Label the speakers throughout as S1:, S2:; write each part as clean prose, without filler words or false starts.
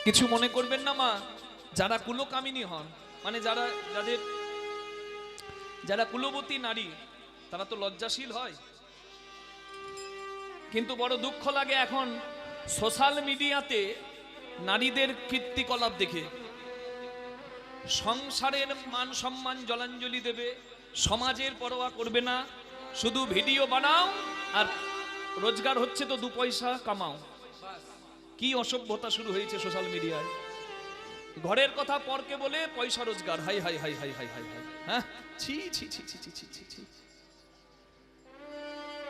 S1: কিছু মনে করবেন না মা, যারা কুলকামিনী হন, মানে যারা কুলবতী নারী, তারা তো লজ্জাশীল হয়। কিন্তু বড় দুঃখ লাগে এখন সোশ্যাল মিডিয়াতে নারীদের কীর্তিকলাপ দেখে। সংসারের মান সম্মান জলাঞ্জলি দেবে, সমাজের পরোয়া করবে না, শুধু ভিডিও বানাও আর রোজগার হচ্ছে তো 2 পয়সা কামাও। কি অসভ্যতা শুরু হয়েছে সোশ্যাল মিডিয়ায়। ঘরের কথা পরকে বলে পয়সা রোজগার, high high high high high high high. হ্যাঁ, ছি ছি ছি ছি ছি ছি ছি।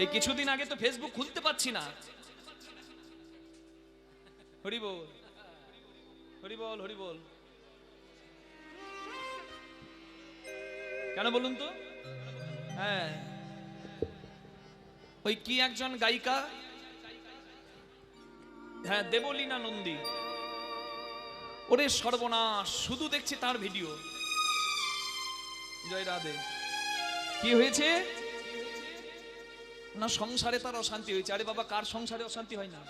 S1: এই কিছুদিন আগে তো ফেসবুক খুলতে পাচ্ছি না। হরি বল হরি বল হরি বল। কেন বলুন তো? হ্যাঁ, ওই কি একজন গায়িকা, হ্যাঁ দেবলীনা নন্দী, ওরে সর্বনাশ, শুধু দেখছি তার ভিডিও। জয় রাধে। কি হয়েছে না, সংসারে তার অশান্তি হয়েছে। আরে বাবা, কার সংসারে অশান্তি হয় না?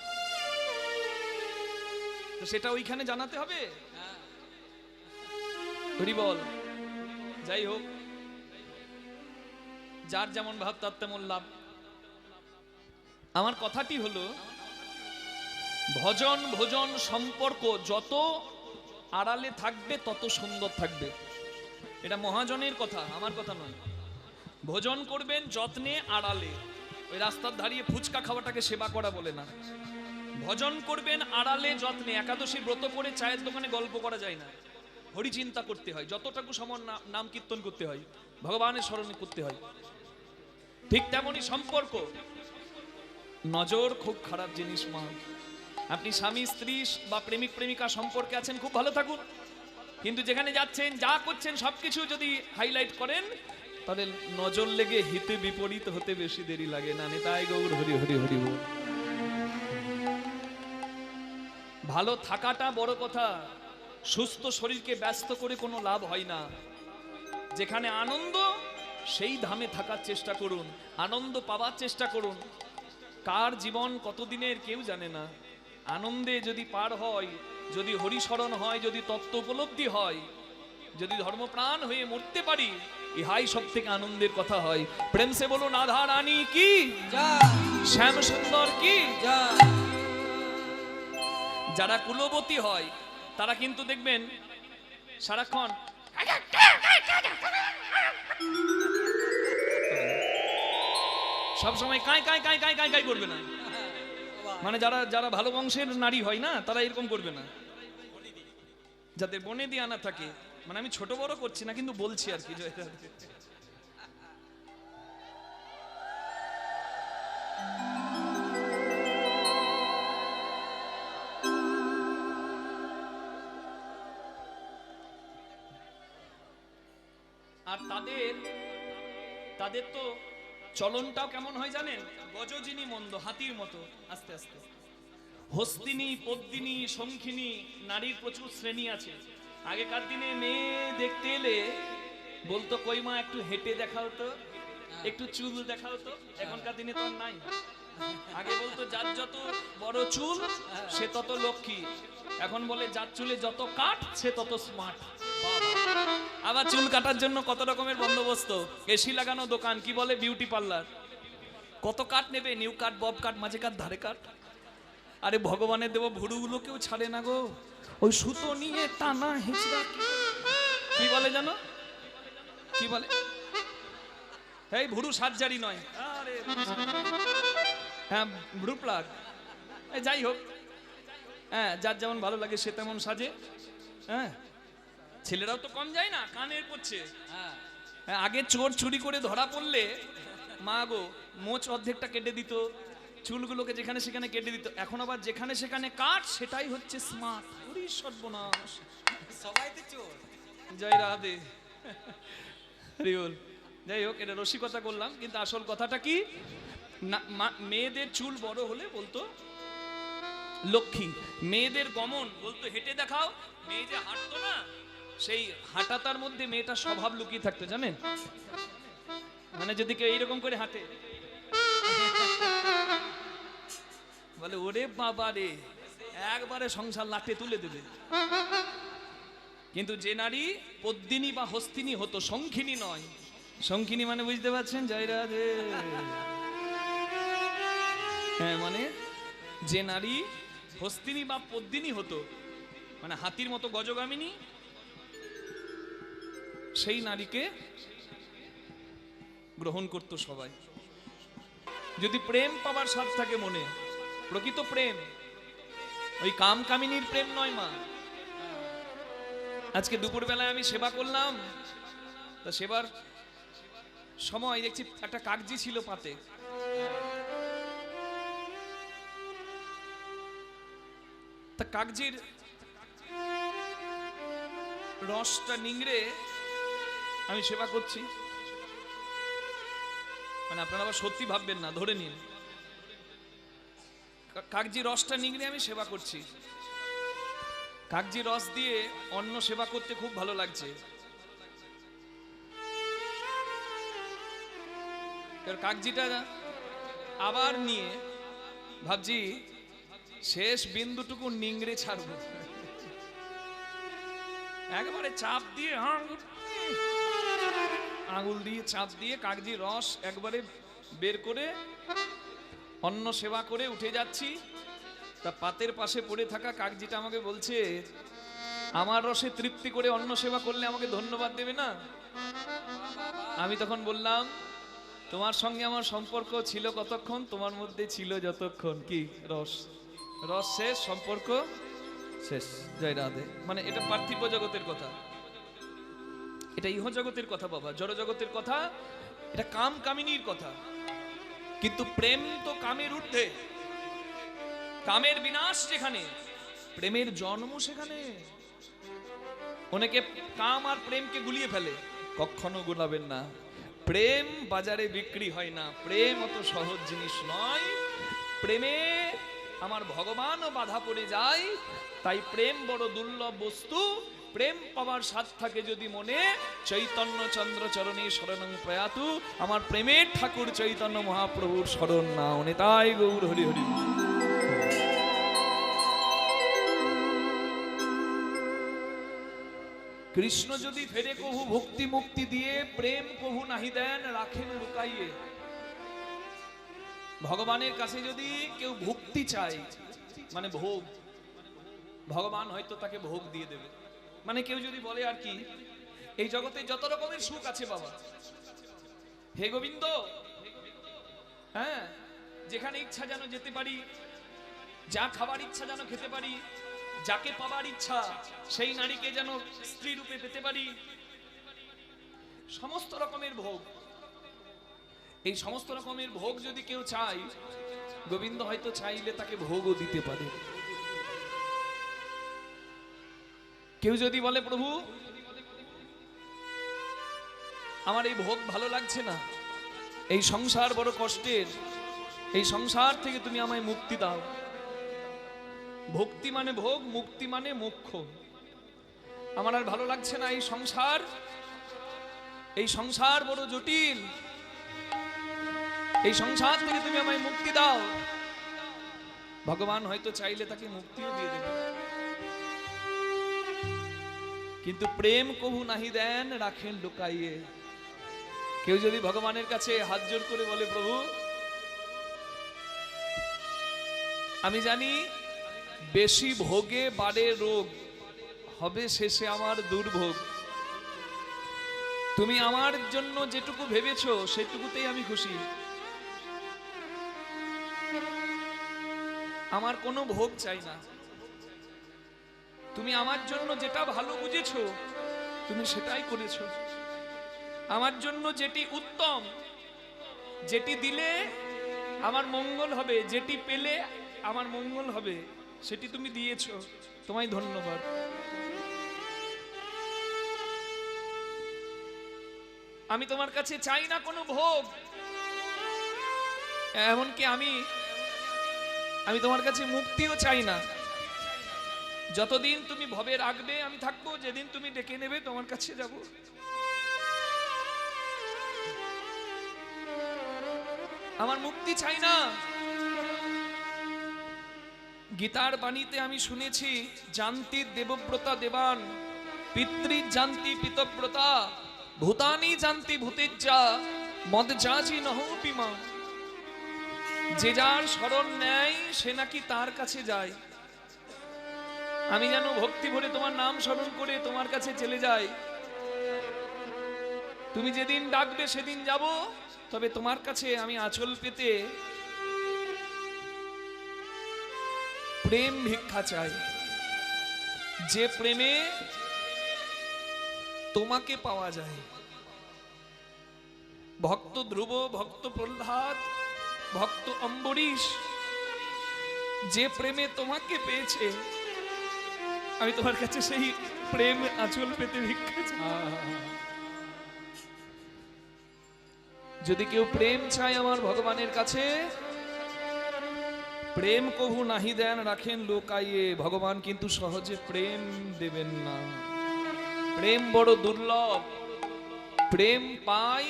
S1: তো সেটা ওইখানে জানাতে হবে। হরি বল। যাই হোক, যার যেমন ভাব তার তেমন লাভ। আমার কথাটি হলো, ভজন ভোজন সম্পর্ক যত আড়ালে থাকবে তত সুন্দর থাকবে। এটা মহাজনের কথা, আমার কথা নয়। ভোজন করবেন যত্নে আড়ালে, ওই রাস্তার দাঁড়িয়ে ফুচকা খাওয়াটাকে সেবা করা বলে না। ভজন করবেন আড়ালে যত্নে। একাদশী ব্রত করে চায়ের দোকানে গল্প করা যায় না, হরি চিন্তা করতে হয়। যতটুকু সময় নাম কীর্তন করতে হয়, ভগবানের স্মরণ করতে হয়। ঠিক তেমনই সম্পর্ক। নজর খুব খারাপ জিনিস মা। আপনি স্বামী স্ত্রী বা প্রেমিক প্রেমিকা সম্পর্কে আছেন, খুব ভালো থাকুন, কিন্তু যেখানে যাচ্ছেন যা করছেন সবকিছু যদি হাইলাইট করেন, তাহলে নজর লেগে হিতে বিপরীত হতে বেশি দেরি লাগে না। নিতাই গৌর হরি হরি হরি বল। ভালো থাকাটা বড় কথা। সুস্থ শরীরকে ব্যস্ত করে কোনো লাভ হয় না। যেখানে আনন্দ, সেই ধামে থাকার চেষ্টা করুন, আনন্দ পাওয়ার চেষ্টা করুন। কার জীবন কতদিনের কেউ জানে না। আনন্দে যদি পার হয়, যদি হরিস্মরণ হয়, যদি তত্ত্ব উপলব্ধি হয়, যদি ধর্মপ্রাণ হয়ে মরতে পারি, ইহাই সব থেকে আনন্দের কথা হয়। প্রেম সে বলুন রাধা রানী কি জয়, শ্যাম সুন্দর কি জয়। যারা কুলবতী হয় তারা কিন্তু দেখবেন সারাক্ষণ সবসময় কাই কাই কাই কাই কাই কাই করবে না। মানে যারা ভালো বংশের নারী হয় না, তারা এরকম করবে না, যাদের বনে দিয়ে আনা থাকে। মানে আমি ছোট বড় করছি না, কিন্তু বলছি আর কি। আর তাদের তো চলনটাও কেমন হয় জানেন? গজজিনী মন্দ, হাতির মতো আস্তে আস্তে। হস্তিনী, পদ্মিনী, শঙ্খিনী নারীর প্রচুর শ্রেণী আছে। আগেকার দিনে মেয়ে দেখতে এলে বলতো, কই মা একটু হেঁটে দেখাও তো, একটু চুল দেখাও তো। এখনকার দিনে তো নাই। আগে বলতো যার যত বড় চুল সে তত লক্ষ্মী। এখন বলে যার চুলে যত কাট সে তত স্মার্ট। আবার চুল কাটার জন্য কত রকমের বন্দোবস্ত, এসি লাগানো দোকান, কি বলে বিউটি পার্লার। কত কাট নেবে? নিউ কাট, বব কাট, মাঝে কাট, ধারে কাট। আরে ভগবানের দেব ভুরুগুলো কেউ ছাড়ে না গো, ওই সুতো নিয়ে টানা হেঁচড়া। কি বলে জানো? কি বলে? এই ভুরু সার্জারি নয়, আরে হ্যাঁ ভুরু প্লাগ। যাই হোক, হ্যাঁ যার যেমন ভালো লাগে সে তেমন সাজে। হ্যাঁ, ছেলেরাও তো কম যায় না, কানের করছে। আগে চোর চুরি করে ধরা পড়লে মা গো মোচ অর্ধেকটা কেটে দিত, চুলগুলোকে যেখানে সেখানে কেটে দিত। এখন আবার যেখানে সেখানে কাট, সেটাই হচ্ছে স্মার্ট। ওরে সর্বনাশ, সবাই তো চোর। জয় রাধে হরি বল। যাই হোক, এটা রসিকতা করলাম, কিন্তু আসল কথাটা কি না, মেয়েদের চুল বড় হলে বলতো লক্ষ্মী। মেয়েদের গমন বলতো হেঁটে দেখাও। মেয়ে যে হাঁটতো না, সেই হাঁটাতার মধ্যে মেয়েটার স্বভাব লুকিয়ে থাকতো, জানেন? মানে যদি কেউ এইরকম করে হাঁটে, বলে ওরে বাবা রে, একবারে সংসার লাটে তুলে দেবে। কিন্তু যে নারী পদ্মিনী বা হস্তিনী হতো, শঙ্খিনী নয়। শঙ্খিনী মানে বুঝতে পারছেন? জয় রাধে। হ্যাঁ, মানে যে নারী হস্তিনী বা পদ্মিনী হতো, মানে হাতির মতো গজগামিনী, সেই নারীকে গ্রহণ করত সবাই। যদি প্রেম পাবার স্বাদ থাকে মনে, প্রকৃত প্রেম, ওই কাম কামিনীর প্রেম নয় মা। আজকে দুপুর বেলায় আমি সেবা করলাম, তা সেবার সময় দেখছি একটা কাগজি ছিল পাতে। তা কাগজির রসটা নিংড়ে আমি সেবা করছি। মানে আপনারা আবার সত্যি ভাববেন না, ধরে নিন। কাগজি রসটা নিংড়ে আমি সেবা করছি। কাগজি রস দিয়ে অন্ন সেবা করতে খুব ভালো লাগছে। কাগজিটা আবার নিয়ে ভাবছি শেষ বিন্দুটুকু নিংড়ে ছাড়ব। একবারে চাপ দিয়ে আঙুল দিয়ে চাপ দিয়ে কাগজি রস একবারে বের করে অন্ন সেবা করে উঠে যাচ্ছি। তা পাতের পাশে পড়ে থাকা কাগজিটা আমাকে বলছে, আমার রসে তৃপ্তি করে অন্ন সেবা করলে আমাকে ধন্যবাদ দেবে না? আমি তখন বললাম, তোমার সঙ্গে আমার সম্পর্ক ছিল কতক্ষণ? তোমার মধ্যে ছিল যতক্ষণ। কি রস? রস শেষ, সম্পর্ক শেষ। জয় রাধে। মানে এটা পার্থিব জগতের কথা, এটা ইহ জগতের কথা বাবা, জড় জগতের কথা, এটা কাম কামিনীর কথা। কিন্তু প্রেম তো কামের ঊর্ধ্বে। কামের বিনাশ যেখানে, প্রেমের জন্ম সেখানে। অনেকে কাম আর প্রেমকে গুলিয়ে ফেলে, কখনো গুলাবেন না। প্রেম বাজারে বিক্রি হয় না, প্রেম অত সহজ জিনিস নয়। প্রেমে আমার ভগবানও বাধা পড়ে যায়, তাই প্রেম বড় দুর্লভ বস্তু। প্রেম পাওয়ার স্বাদ থাকে যদি মনে, চৈতন্য চন্দ্র চরণে শরণং প্রয়াতু, আমার প্রেমের ঠাকুর চৈতন্য মহাপ্রভুর শরণ নাও। নেতাই গৌর হরি হরি। কৃষ্ণ যদি ফেরে কহু ভক্তি মুক্তি দিয়ে, প্রেম কহু নাহি দেন রাখেন লুকাইয়ে। ভগবানের কাছে যদি কেউ ভক্তি চায়, মানে ভোগ, ভগবান হয়তো তাকে ভোগ দিয়ে দেবে। মানে কেউ যদি বলে আর কি, এই জগতে যত রকমের সুখ আছে বাবা, হে গোবিন্দ, হ্যাঁ, যেখানে ইচ্ছা যেন যেতে পারি, যা খাবার ইচ্ছা যেন খেতে পারি, যাকে পাবার ইচ্ছা সেই নারীকে যেন স্ত্রী রূপে পেতে পারি, সমস্ত রকমের ভোগ। এই সমস্ত রকমের ভোগ যদি কেউ চায়, গোবিন্দ হয়তো চাইলে তাকে ভোগও দিতে পারে। কেউ যদি বলে, প্রভু আমার এই ভোগ ভালো লাগছে না, এই সংসার বড় কষ্টের, এই সংসার থেকে তুমি আমায় মুক্তি দাও। ভক্তি মানে ভোগ, মুক্তি মানে মোক্ষ। আমার আর ভালো লাগছে না এই সংসার, এই সংসার বড় জটিল, এই সংসার থেকে তুমি আমায় মুক্তি দাও। ভগবান হয়তো চাইলে তাকে মুক্তিও দিয়ে দেবে। কিন্তু প্রেম কভু নাহি দেন রাখেন লুকাইয়ে। কেউ যদি ভগবানের কাছে হাত জোর করে বলে, প্রভু আমি জানি বেশি ভোগে বাড়ে রোগ, হবে শেষে আমার দুর্ভোগ, তুমি আমার জন্য যেটুকু ভেবেছো সেটুকুতেই আমি খুশি, আমার কোনো ভোগ চাই না। তুমি আমার জন্য যেটা ভালো বুঝেছো তুমি সেটাই করেছো। আমার জন্য যেটি উত্তম, যেটি দিলে আমার মঙ্গল হবে, যেটি পেলে আমার মঙ্গল হবে, সেটি তুমি দিয়েছো, তোমায় ধন্যবাদ। আমি তোমার কাছে চাই না কোনো ভোগ, এমনকি আমি তোমার কাছে মুক্তিও চাই না। যতদিন তুমি ভবে রাখবে আমি থাকবো, যেদিন তুমি ডেকে নেবে তোমার কাছে যাব। আমার মুক্তি চাই না, গীতার বাণীতে আমি শুনেছি, জানতি দেবব্রতা দেবান, পিতৃ জানতি পিতব্রতা, ভূতানি জানতি ভূতেজ্জা, মদজাজি নহপিমা। যে যার শরণ নেয় সে নাকি তার কাছে যায়। আমি যেন ভক্তি ভরে তোমার নাম স্মরণ করে তোমার কাছে চলে যাই। তুমি যেদিন ডাকবে সেদিন যাব, তবে তোমার কাছে আমি আঁচল পেতে প্রেম ভিক্ষা চাই। যে প্রেমে তোমাকে পাওয়া যায়। ভক্ত ধ্রুব, ভক্ত প্রহ্লাদ, ভক্ত অম্বরীশ যে প্রেমে তোমাকে পেয়েছে, আমি তোমার কাছে সেই প্রেম আঁচল পেতে ভিক্ষা চাই। যদি কেউ প্রেম চায় আমার ভগবানের কাছে, প্রেম কভু নাহি দেন রাখেন লোকাইয়ে। ভগবান কিন্তু সহজে প্রেম দেবেন না। প্রেম বড় দুর্লভ। প্রেম পাই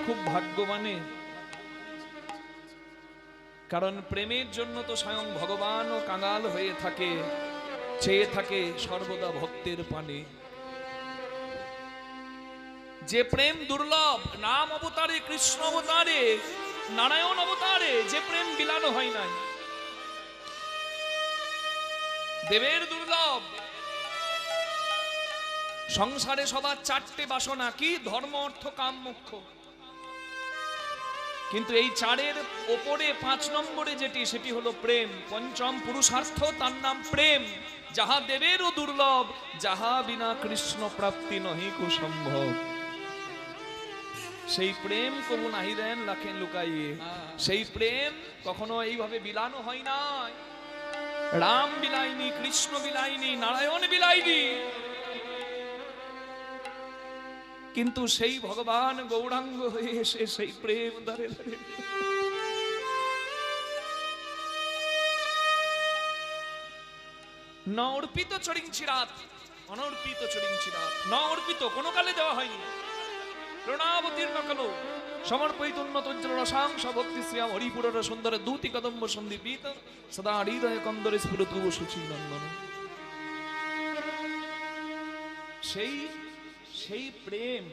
S1: খুব ভাগ্যবানে, কারণ প্রেমের জন্য তো স্বয়ং ভগবানও কাঙাল হয়ে থাকে, চেয়ে থাকে সর্বদা ভক্তের পানে। যে প্রেম দুর্লভ, রাম অবতারে, কৃষ্ণ অবতারে, নারায়ণ অবতারে যে প্রেম বিলানো হয় নাই। দেবের দুর্লভ। সংসারে সবার চারটে বাসনা, কি? ধর্ম, অর্থ, কাম, মোক্ষ। কিন্তু এই চারের ওপরে 5 নম্বরে যেটি, সেটি হলো প্রেম। পঞ্চম পুরুষার্থ, তার নাম প্রেম। যাহা দেবেরও দুর্লভ, যাহা বিনা কৃষ্ণ প্রাপ্তি নহি কুসম্ভব। সেই প্রেম কবু নাহি দেন রাখেন লুকাইয়ে। সেই প্রেম কখনো এইভাবে বিলানো হয় না। রাম বিলাইনি, কৃষ্ণ বিলাইনি, নারায়ণ বিলাইনি, কিন্তু সেই ভগবান গৌরাঙ্গ হয়ে এসে সেই প্রেম দ্বারে দ্বারে ন অর্পিত চরিঞ্চিরাত, অনর্পিত চরিঞ্চিরাত। ন অর্পিত, কোনো কালে দেওয়া হয়নি। প্রণাবতীর্ণ কালো সমর্পিত উন্নত উজ্জ্বল রসাংশ ভক্তি শ্রিয়াম হরিপুরের সুন্দর দূতি কদম্ব সন্দীপিত সদা হৃদয় কন্দরে স্ফুরত সুচি নন্দন। সেই প্রেম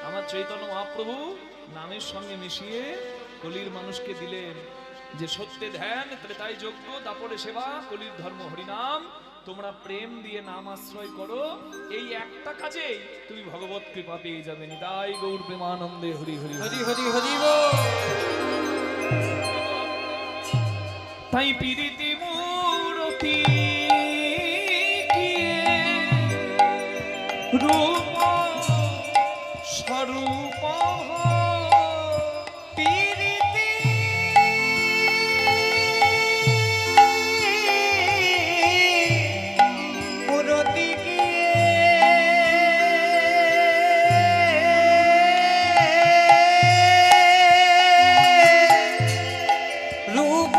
S1: আমার চৈতন্য মহাপ্রভু নামের সঙ্গে মিশিয়ে কলির মানুষকে দিলেন। যে সত্যে ধ্যান, ত্রেতায় যজ্ঞ, দাপরে সেবা, কলির ধর্ম হরিনাম। তোমরা প্রেম দিয়ে নাম আশ্রয় করো, এই একটা কাজে তুমি ভগবত কৃপা পেয়ে যাবে। নিতাই গৌর প্রেমানন্দে হরি হরি হরি হরি হরি। তাই পিরিতি মূরতি রূপ স্বরূপ
S2: পিরিতি মূরতি রূপ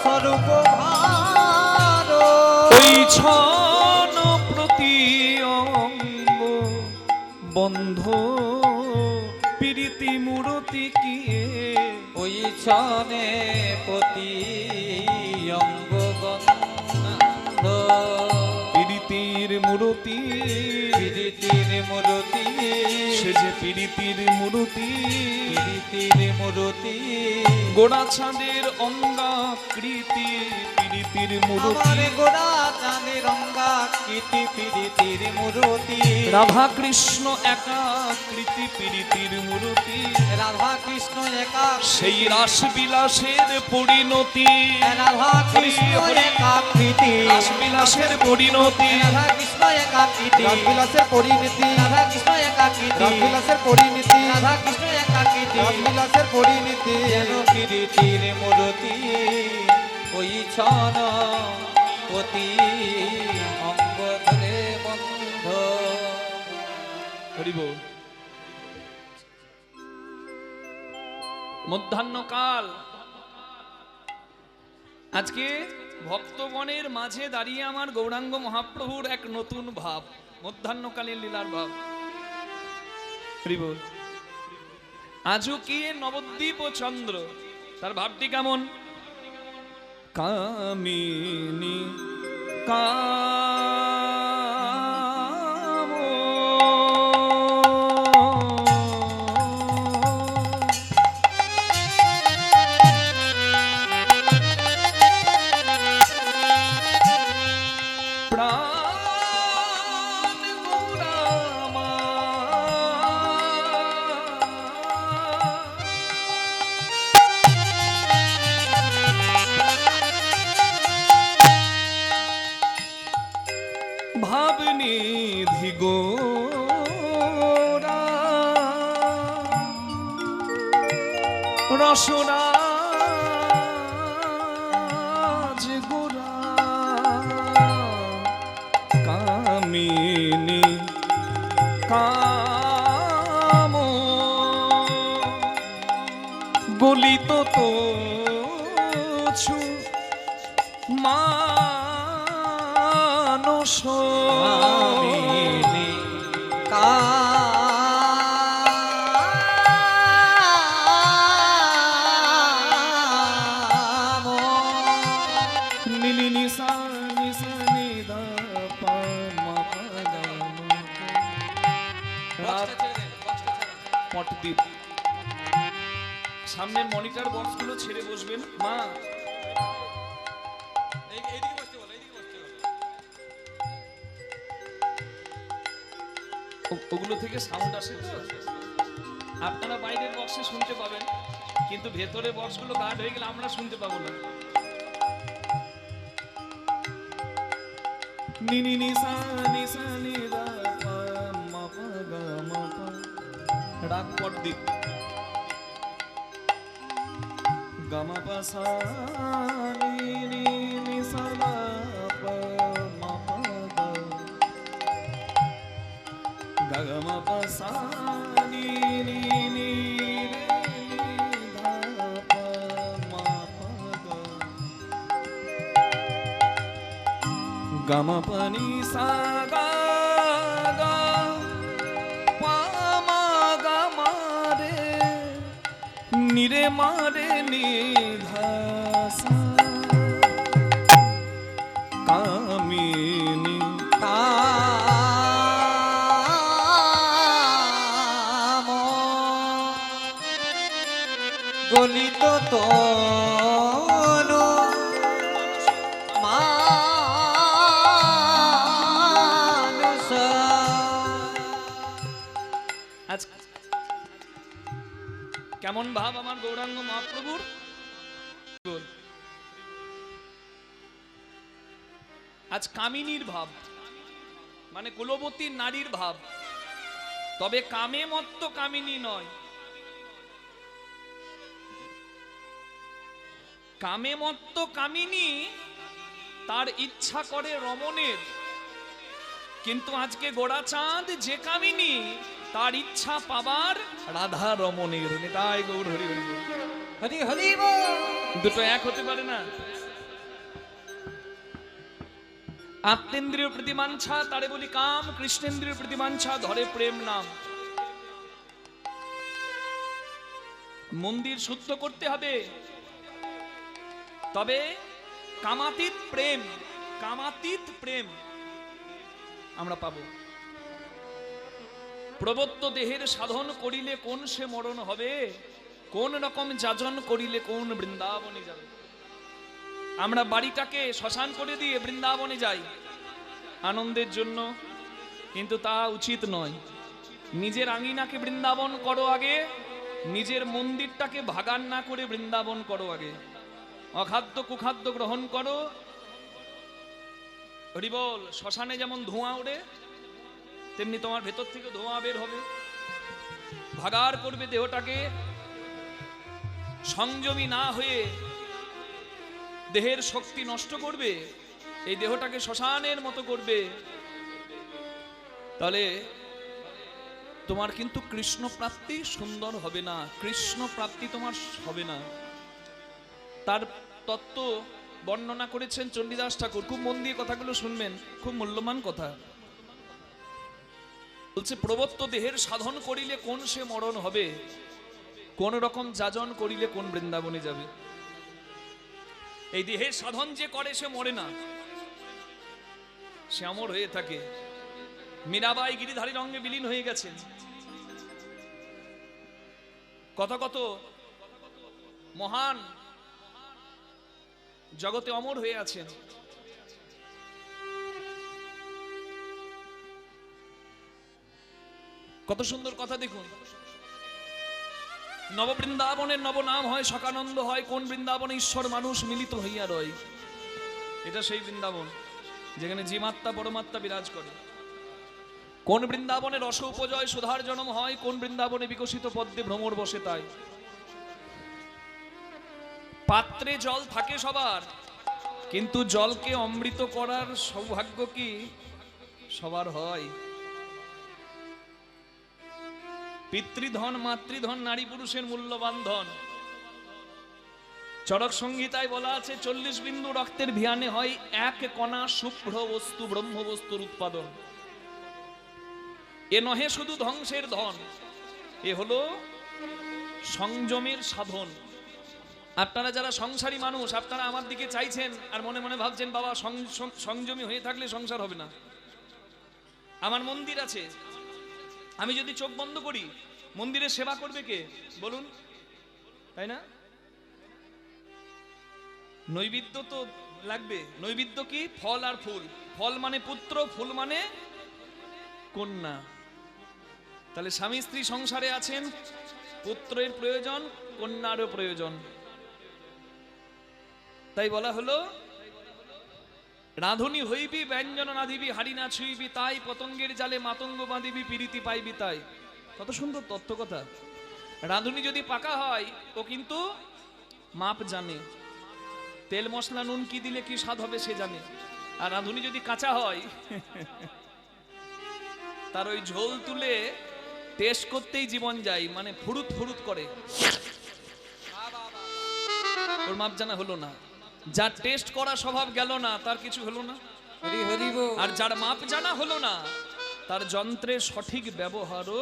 S2: স্বরূপ ভার
S1: ওই ছন প্রতি অঙ্গ বন্ধ প্রীতি মূরতি কি
S2: ওই ছনে পতি অঙ্গ বন্ধ
S1: প্রীতির মূরতি,
S2: প্রীতির মূরতি
S1: সে যে প্রীতির মূরতি,
S2: প্রীতির মূরতি
S1: গোড়া চাঁদের অঙ্গাকৃতি প্রীতির মূরতি,
S2: আমার গোড়া চাঁদের অঙ্গাকৃতি প্রীতির মূরতি,
S1: রাধা কৃষ্ণ একাকৃতি প্রীতির মূরতি,
S2: রাধা কৃষ্ণ একা
S1: সেই রাস বিলাসের পরিণতি,
S2: রাধা কৃষ্ণ একাকৃতি
S1: রাস বিলাসের পরিণতি,
S2: রাধা কৃষ্ণ একাকৃতি
S3: রাসবিলাসের পরিণতি,
S2: রাধা কৃষ্ণ একাকৃতি
S3: রাসবিলাসের পরিণতি,
S2: রাধা কৃষ্ণ একাকৃতি
S3: রাসবিলাসের পরিণতি,
S2: যেন প্রীতির মূরতি ওই ছন পতি অঙ্গ ধরে বন্ধ।
S1: হরি বল। মধ্যাহ্নকাল, আজকে ভক্তগণের মাঝে দাঁড়িয়ে আমার গৌরাঙ্গ মহাপ্রভুর এক নতুন ভাব, মধ্যাহ্নকালের লীলার ভাব। হরি বল। আজও কি নবদ্বীপ ও চন্দ্র, তার ভাবটি কেমন? কামিনী ভাবনিধি গোরা রসরাজ গোরা কামিনী কাম গলিত তো ছু মানস
S2: কামিনী কাম
S1: নিনি নিসা নিসা নিদা পা মা পা গা মা পা। পটদ্বীপ। সামনের মনিটর বক্সগুলো ছেড়ে বসবেন মা। ওগুলো থেকে সাউন্ড আসে তো, আপনারা বাইরের বক্সে শুনতে পাবেন, কিন্তু ভেতরে বক্সগুলো গার্ড হয়ে গেলে আমরা শুনতে পাবো না। নিনি নিসা নিসা নিদা পা মা পা গা মা পা। রাগ পটদ্বীপ। গামা পা সা নি নি নি সা গা পা মা পা গা। গামা পা সা নি নি নি রে নি ধা পা মা পা গা। গামা পা নি সা গা গা পা মা গা মা রে নি রে মা রে নি ধা সা। কামিনী
S2: কাম গলিত তনু মানুষ।
S1: আজ কেমন ভাব আমার গৌরাঙ্গ মহাপ্রভুর? আজ কামিনীর ভাব, মানে কুলবতী নারীর ভাব। তবে কামে মত্ত কামিনী নয়, কামে মত্ত কামিনী তার ইচ্ছা করে রমণের, কিন্তু আজকে গোড়াচাঁদ যে কামিনী তার ইচ্ছা পাবার রাধা রমণের। তাই গৌর হরি হরি বল।
S2: হরি হরি বল।
S1: দুটো এক হতে পারে না। আত্মেন্দ্রিয় প্রতিমাঞ্ছা তারে বলি কাম, কৃষ্ণেন্দ্রিয় প্রতিমাঞ্ছা ধরে প্রেম নাম। মন্দির শুদ্ধ করতে হবে, তবে কামাতীত প্রেম, কামাতীত প্রেম আমরা পাবো। প্রবত্ত দেহের সাধন করিলে কোন সে মরণ হবে, কোন রকম যাজন করিলে কোন বৃন্দাবনে যাবে। আমরা বাড়িটাকে শ্মশান করে দিয়ে বৃন্দাবনে যাই আনন্দের জন্য, কিন্তু তা উচিত নয়। নিজের আঙিনাকে বৃন্দাবন করো আগে, নিজের মন্দিরটাকে ভাগান না করে বৃন্দাবন করো আগে। অখাদ্য কুখাদ্য গ্রহণ করো। হরি বল। শ্মশানে যেমন ধোঁয়া ওড়ে, তেমনি তোমার ভেতর থেকে ধোঁয়া বের হবে। ভাগার করবে দেহটাকে, সংযমী না হয়ে দেহের শক্তি নষ্ট করবে, এই দেহটাকে শ্মশানের মতো করবে, তাহলে তোমার কিন্তু কৃষ্ণ প্রাপ্তি সুন্দর হবে না, কৃষ্ণ প্রাপ্তি তোমার হবে না। তার তত্ত্ব বর্ণনা করেছেন চণ্ডীদাস ঠাকুর। খুব মন দিয়ে কথাগুলো শুনবেন, খুব মূল্যবান কথা। বলছে প্রবত্ত দেহের সাধন করিলে কোন সে মরণ হবে, কোন রকম যাজন করিলে কোন বৃন্দাবনে যাবে? এই দেহের সাধন যে করে সে মরে না, সে অমর হয়ে থাকে। মীরাবাই গিরিধারী রঙে বিলীন হয়ে গেছেন। কত কত মহান জগতে অমর হয়ে আছেন। কত সুন্দর কথা দেখুন। নববৃন্দাবনের নবনাম হয়, সকানন্দ হয়। কোন বৃন্দাবনে ঈশ্বর মানুষ মিলিত হইয়া রয়। এটা সেই বৃন্দাবন যেখানে জীবাত্মা পরমাত্মা বিরাজ করে। কোন বৃন্দাবনে রস উপজয় সুধার জন্ম হয়। কোন বৃন্দাবনে বিকশিত পদ্মে ভ্রমর বসে তাই। পাত্রে জল থাকে সবার, কিন্তু জলকে অমৃত করার সৌভাগ্য কি সবার হয়? পিতৃধন মাতৃধন নারী পুরুষের মূল্যবান ধন। চরক সংহিতায় বলা আছে 40 বিন্দু রক্তের ভিয়ানে হয় এক কণা শুভ্র বস্তু ব্রহ্ম বস্তুর উৎপাদন। এ নহে শুধু ধ্বংসের ধন, এ হলো সংযমের সাধন। আপনারা যারা সংসারী মানুষ, আপনারা আমার দিকে চাইছেন আর মনে মনে ভাবছেন বাবা সংযমী হয়ে থাকলে সংসার হবে না। আমার মন্দির আছে, আমি যদি চোখ বন্ধ করি মন্দিরে সেবা করবে কে বলুন, তাই না? নৈবেদ্য তো লাগবে। নৈবেদ্য কি? ফল আর ফুল। ফল মানে পুত্র, ফুল মানে কন্যা। তাহলে স্বামী স্ত্রী সংসারে আছেন, পুত্রের প্রয়োজন, কন্যারও প্রয়োজন। তাই বলা হলো রাধুনি হইবি ব্যঞ্জন নাধিবি হারি না ছুইবি তাই পতঙ্গের জালে মাতঙ্গ বাঁধিবি পিরিতি পাইবি তাই। কত সুন্দর তত্ত্ব কথা। রাধুনি যদি পাকা হয় ও কিন্তু মাপ জানে, তেল মশলা নুন কি দিলে কি স্বাদ হবে সে জানে। আর রাধুনি যদি কাঁচা হয় তার ওই ঝোল তুলে টেস্ট করতেই জীবন যায়, মানে ফুরুত ফুরুত করে। ওর মাপ জানা হলো না। যার টেস্ট করা স্বভাব গেল না তার কিছু হলো না।
S2: হরি হরি বল।
S1: আর যার মাপ জানা হলো না তার যন্ত্রের সঠিক ব্যবহারও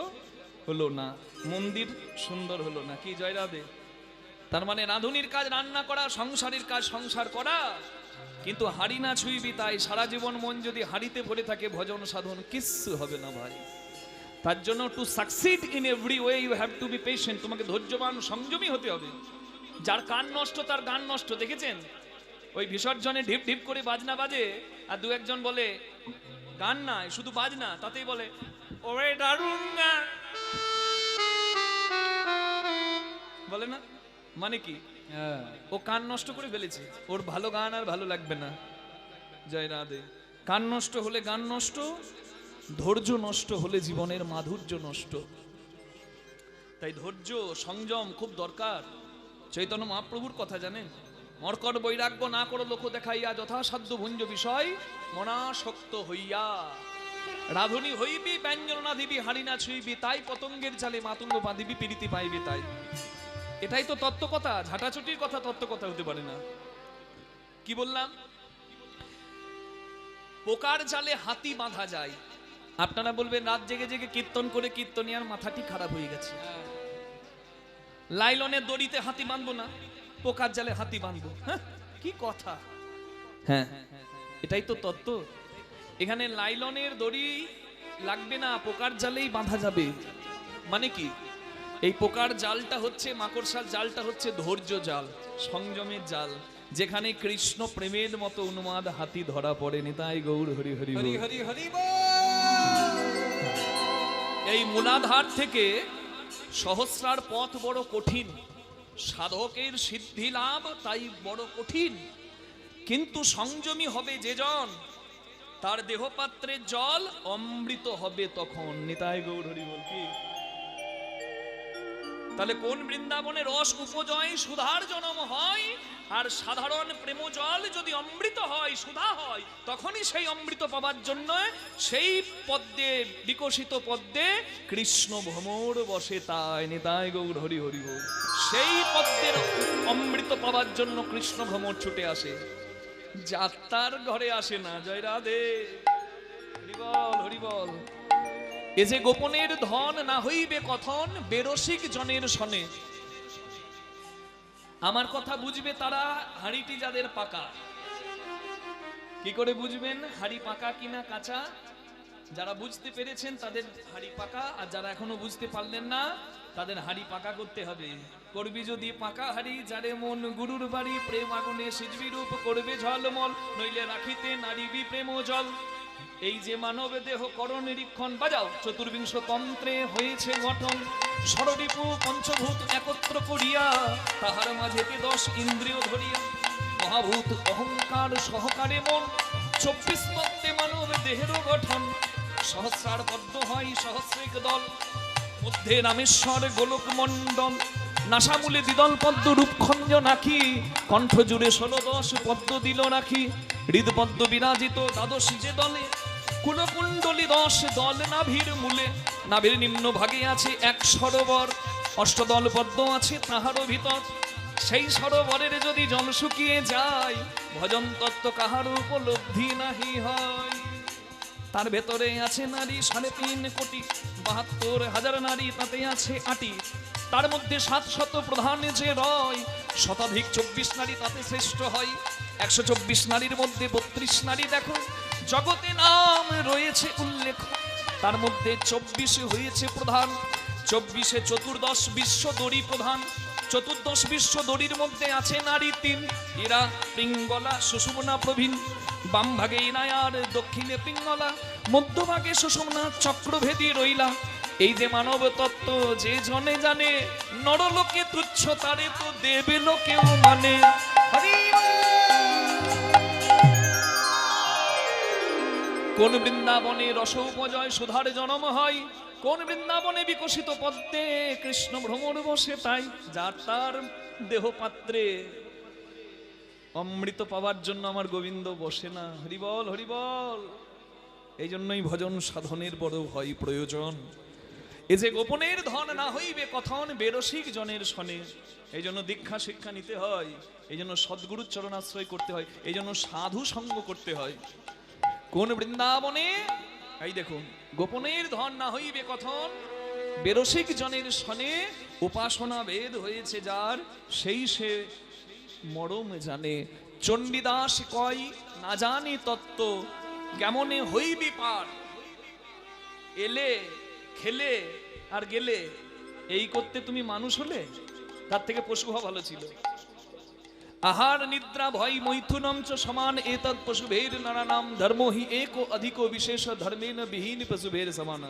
S1: হলো না, মন্দির সুন্দর হলো না। কি জয় রাধে? তার মানে রাঁধুনির কাজ রান্না করা, সংসারের কাজ সংসার করা, কিন্তু হাড়ি না ছুঁইবি তাই। সারা জীবন মন যদি হাড়িতে ভরে থাকে ভজন সাধন কিচ্ছু হবে না ভাই। তার জন্য to succeed in every way you have to be patient. তোমাকে ধৈর্যবান সংযমী হতে হবে। যার কান নষ্ট তার গান নষ্ট। দেখেছেন ওই বিসর্জনে ঢিপ ঢিপ করে বাজনা বাজে আর দু একজন বলে গান নাই শুধু বাজনা, তাতেই বলে ওরে দারুণ গান, বলে না? মানে কি? ও কান নষ্ট করে ফেলেছে, ওর ভালো গান আর ভালো লাগবে না। জয় রাধে। কান নষ্ট হলে গান নষ্ট, ধৈর্য নষ্ট হলে জীবনের মাধুর্য নষ্ট। তাই ধৈর্য সংযম খুব দরকার। চৈতন্য মহাপ্রভুর কথা জানেন? মর্কট বৈরাগ্য না করো লোক দেখাইয়া যথাসাধ্য ভুঞ্জ বিষয় মনাসক্ত হইয়া। রাধুনি হইবি ব্যঞ্জন না দিবি হাড়ি না ছুঁইবি তাই পতঙ্গের জালে মাতঙ্গ বাঁধিবি পিরিতি পাইবি তাই। এটাই তো তত্ত্ব কথা। ঝাঁটাছুটির কথা তত্ত্ব কথা হতে পারে না। কি বললাম? পোকার জালে হাতি বাঁধা যায়। আপনারা বলবেন রাত জেগে জেগে কীর্তন করে কীর্তনিয়ার মাথাটি খারাপ হয়ে গেছে। লাইলনের দড়িতে হাতি বাঁধবো না, পোকার জালে হাতি বাঁধবো? হ্যাঁ, কি কথা। হ্যাঁ, এটাই তো তত্ত্ব। এখানে লাইলনের দড়ি লাগবে না, পোকার জালেই বাঁধা যাবে। মানে কি? এই পোকার জালটা হচ্ছে, মাকড়সার জালটা হচ্ছে ধৈর্য জাল, সংযমের জাল, যেখানে কৃষ্ণ প্রেমের মতো উন্মাদ হাতি ধরা পড়ে। নিতাই গৌর হরি হরি
S2: হরি হরি হরি বল।
S1: এই মূলাধার থেকে সহস্রার পথ বড় কঠিন, সাধকের সিদ্ধি লাভ তাই বড় কঠিন। কিন্তু সংযমী হবে যেজন, তার দেহপাত্রে জল অমৃত হবে তখন। নিতাই গৌর হরি বল। কি তাহলে কোন বৃন্দাবনে রস উপজয় সুধার জন্ম হয়, আর সাধারণ প্রেম জল যদি অমৃত হয়, সুধা হয়, তখনই সেই অমৃত পাবার জন্য সেই পদ্মে বিকশিত পদ্মে কৃষ্ণ ভ্রমর বসে তাই। নিতাই গৌর হরি হরি বল। সেই পদ্মের অমৃত পাবার জন্য কৃষ্ণ ভ্রমর ছুটে আসে, যাত্রার ঘরে আসে না। জয় রাধে। হরি বল হরি বল। এ যে গোপনের ধন না হইবে কথন বেরসিক জনের সনে। আমার কথা বুঝবে তারা হাঁড়িটি যাদের পাকা। কি করে বুঝবেন হাঁড়ি পাকা কিনা কাঁচা? যারা বুঝতে পেরেছেন তাদের হাঁড়ি পাকা, আর যারা এখনো বুঝতে পারলেন না তাদের হাঁড়ি পাকা করতে হবে। করবি যদি পাকা হাঁড়ি, যারে মন গুরুর বাড়ি, প্রেম আগুনে সিজবি রূপ করবে ঝলমল, নইলে রাখিতে নারিবি প্রেম জল। এই যে মানব দেহ কর নিরীক্ষণ, বাজাও চতুর্বিংশ তন্ত্রে হয়েছে গঠন, ষড়রিপু পঞ্চভূত একত্র করিয়া, তাহার মাঝেতে 10 ইন্দ্রিয় ধরিয়া, মহাভূত অহংকার সহকারে মন, 24 তত্ত্বে মানব দেহেরও গঠন, সহস্রার পদ্ম হয় সহস্রিক দল, মধ্যে রামেশ্বর গোলক মণ্ডল, নাসামূলে দ্বিদল পদ্ম রূপখঞ্জ নাকি, কণ্ঠ জুড়ে 16-10 পদ্ম দিল রাখি, হৃদপদ্ম বিরাজিত 12 যে দলে, কুলকুণ্ডলী 10 দল নাভির মূলে, নাভির নিম্ন ভাগে আছে 1 সরোবর, অষ্টদল পদ্ম আছে তাহারও ভিতর, সেই সরোবরের যদি জল শুকিয়ে যায়, ভজন তত্ত্ব কাহার উপলব্ধি নাহি হয়। তার ভেতরে আছে নারী 3.5 কোটি, 72,000 নারী তাতে আছে 8টি, তার মধ্যে 700 প্রধান যে রয়, শতাধিক 24 নারী তাতে শ্রেষ্ঠ হয়। 124 নারীর মধ্যে 32 নারী দেখো, জগতে নাম রয়েছে উল্লেখ, তার মধ্যে 24 হয়েছে প্রধান, 24-এ 14 বিশ্ব দড়ি প্রধান, 14 বিশ্ব দড়ির মধ্যে আছে নারী 3, এরা পিঙ্গলা সুষুম্না প্রবীণ, বাম ভাগে ইনায়ার দক্ষিণে পিঙ্গলা, মধ্যভাগে সুষুম্না চক্রভেদী রইলা। এই যে মানব তত্ত্ব যে জনে জানে, নরলোকে তুচ্ছ তারে তো দেবে লোকেও মানে। কোন বৃন্দাবনে রস উপজয় সুধার জন্ম হয়, কোন বৃন্দাবনে বিকশিত পদ্মে কৃষ্ণ ভ্রমর বসে তাই, যার তার দেহ পাত্রে অমৃত পাওয়ার জন্য আমার গোবিন্দ বসে না। হরিবল হরিবল। এই জন্যই ভজন সাধনের বড় হয় প্রয়োজন। এ যে গোপনের ধন না হইবে কথন, বেরসিক জনের শনে। এই জন্য দীক্ষা শিক্ষা নিতে হয়, এই জন্য সদ্গুরুর চরণাশ্রয় করতে হয়, এই জন্য সাধু সঙ্গ করতে হয়। কোন বৃন্দাবনে, এই দেখুন, গোপনের ধন না হইবে কথন, বেরসিক জনের শনে, উপাসনা বেদ হয়েছে যার, সেই সে মরম জানে। চণ্ডীদাস কয় না জানি তত্ত্ব, কেমনে হইবি পার, এলে খেলে আর গেলে, এই করতে তুমি মানুষ হলে, তার থেকে পশু হওয়া ভালো ছিল। আহার নিদ্রা ভয় মৈথুনম চ সমান, এতদ পশুভের নানানাম ধর্ম হি একো অধিকো বিশেষ, ধর্মেন বিহীন পশুভের সমান।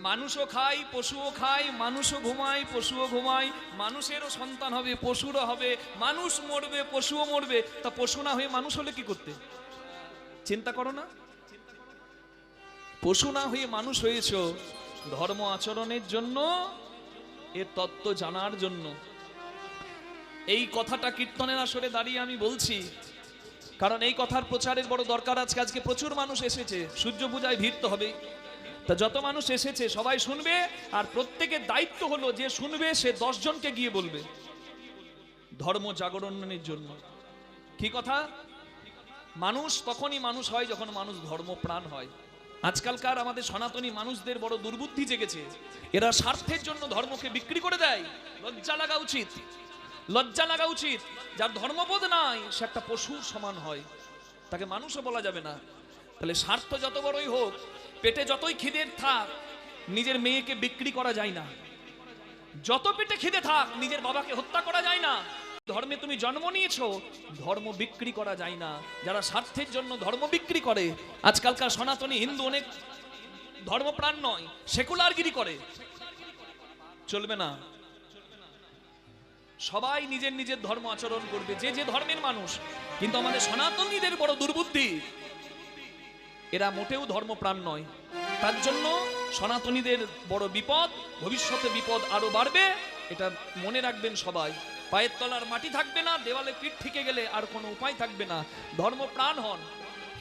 S1: মানুষও খায় পশুও খায়, মানুষও ঘুমায় পশুও ঘুমায়, মানুষেরও সন্তান হবে পশুরও হবে, মানুষ মরবে পশুও মরবে, তা পশু না হয়ে মানুষ হলে কি করতে? চিন্তা করো না। পশু না হয়ে মানুষ হয়েছ ধর্ম আচরণের জন্য, এর তত্ত্ব জানার জন্য। এই কথাটা কীর্তনের আসরে দাঁড়িয়ে আমি বলছি, কারণ এই কথার প্রচারের বড় দরকার আছে। আজকে প্রচুর মানুষ এসেছে, সূর্য পূজায় ভিড় তো হবেই, তা যত মানুষ এসেছে সবাই শুনবে, আর প্রত্যেকের দায়িত্ব হলো যে শুনবে সে 10 জনকে গিয়ে বলবে ধর্ম জাগরণের জন্য। কি কথা? মানুষ তখনই মানুষ হয় যখন মানুষ ধর্মপ্রাণ হয়। আজকালকার আমাদের সনাতনী মানুষদের বড় দুর্বুদ্ধি জেগেছে, এরা স্বার্থের জন্য ধর্মকে বিক্রি করে দেয়। লজ্জা লাগা উচিত, লজ্জা লাগা উচিত। যার ধর্মবোধ নাই সে একটা পশুর সমান হয়, তাকে মানুষও বলা যাবে না। তাহলে স্বার্থ যত বড়ই হোক, পেটে যতই খিদে থাক, নিজের মেয়েকে বিক্রি করা যায় না। যত পেটে খিদে থাক, নিজের বাবাকে হত্যা করা যায় না। ধর্মে তুমি জন্ম নিয়েছো, ধর্ম বিক্রি করা যায় না। যারা স্বার্থের জন্য ধর্ম বিক্রি করে, আজকালকার সনাতনী হিন্দু অনেক ধর্মপ্রাণ নয়, সেকুলারগিরি করে, চলবে না। সবাই নিজের নিজের ধর্ম আচরণ করবে, যে যে ধর্মের মানুষ। কিন্তু আমাদের সনাতনীদের বড় দুর্বুদ্ধি, এরা মোটেও ধর্মপ্রাণ নয়। তার জন্য সনাতনীদের বড় বিপদ, ভবিষ্যতে বিপদ আরো বাড়বে, এটা মনে রাখবেন সবাই। পায়ের তলার মাটি থাকবে না, দেওয়ালে পিঠ থেকে গেলে আর কোনো উপায় থাকবে না। ধর্মপ্রাণ হন,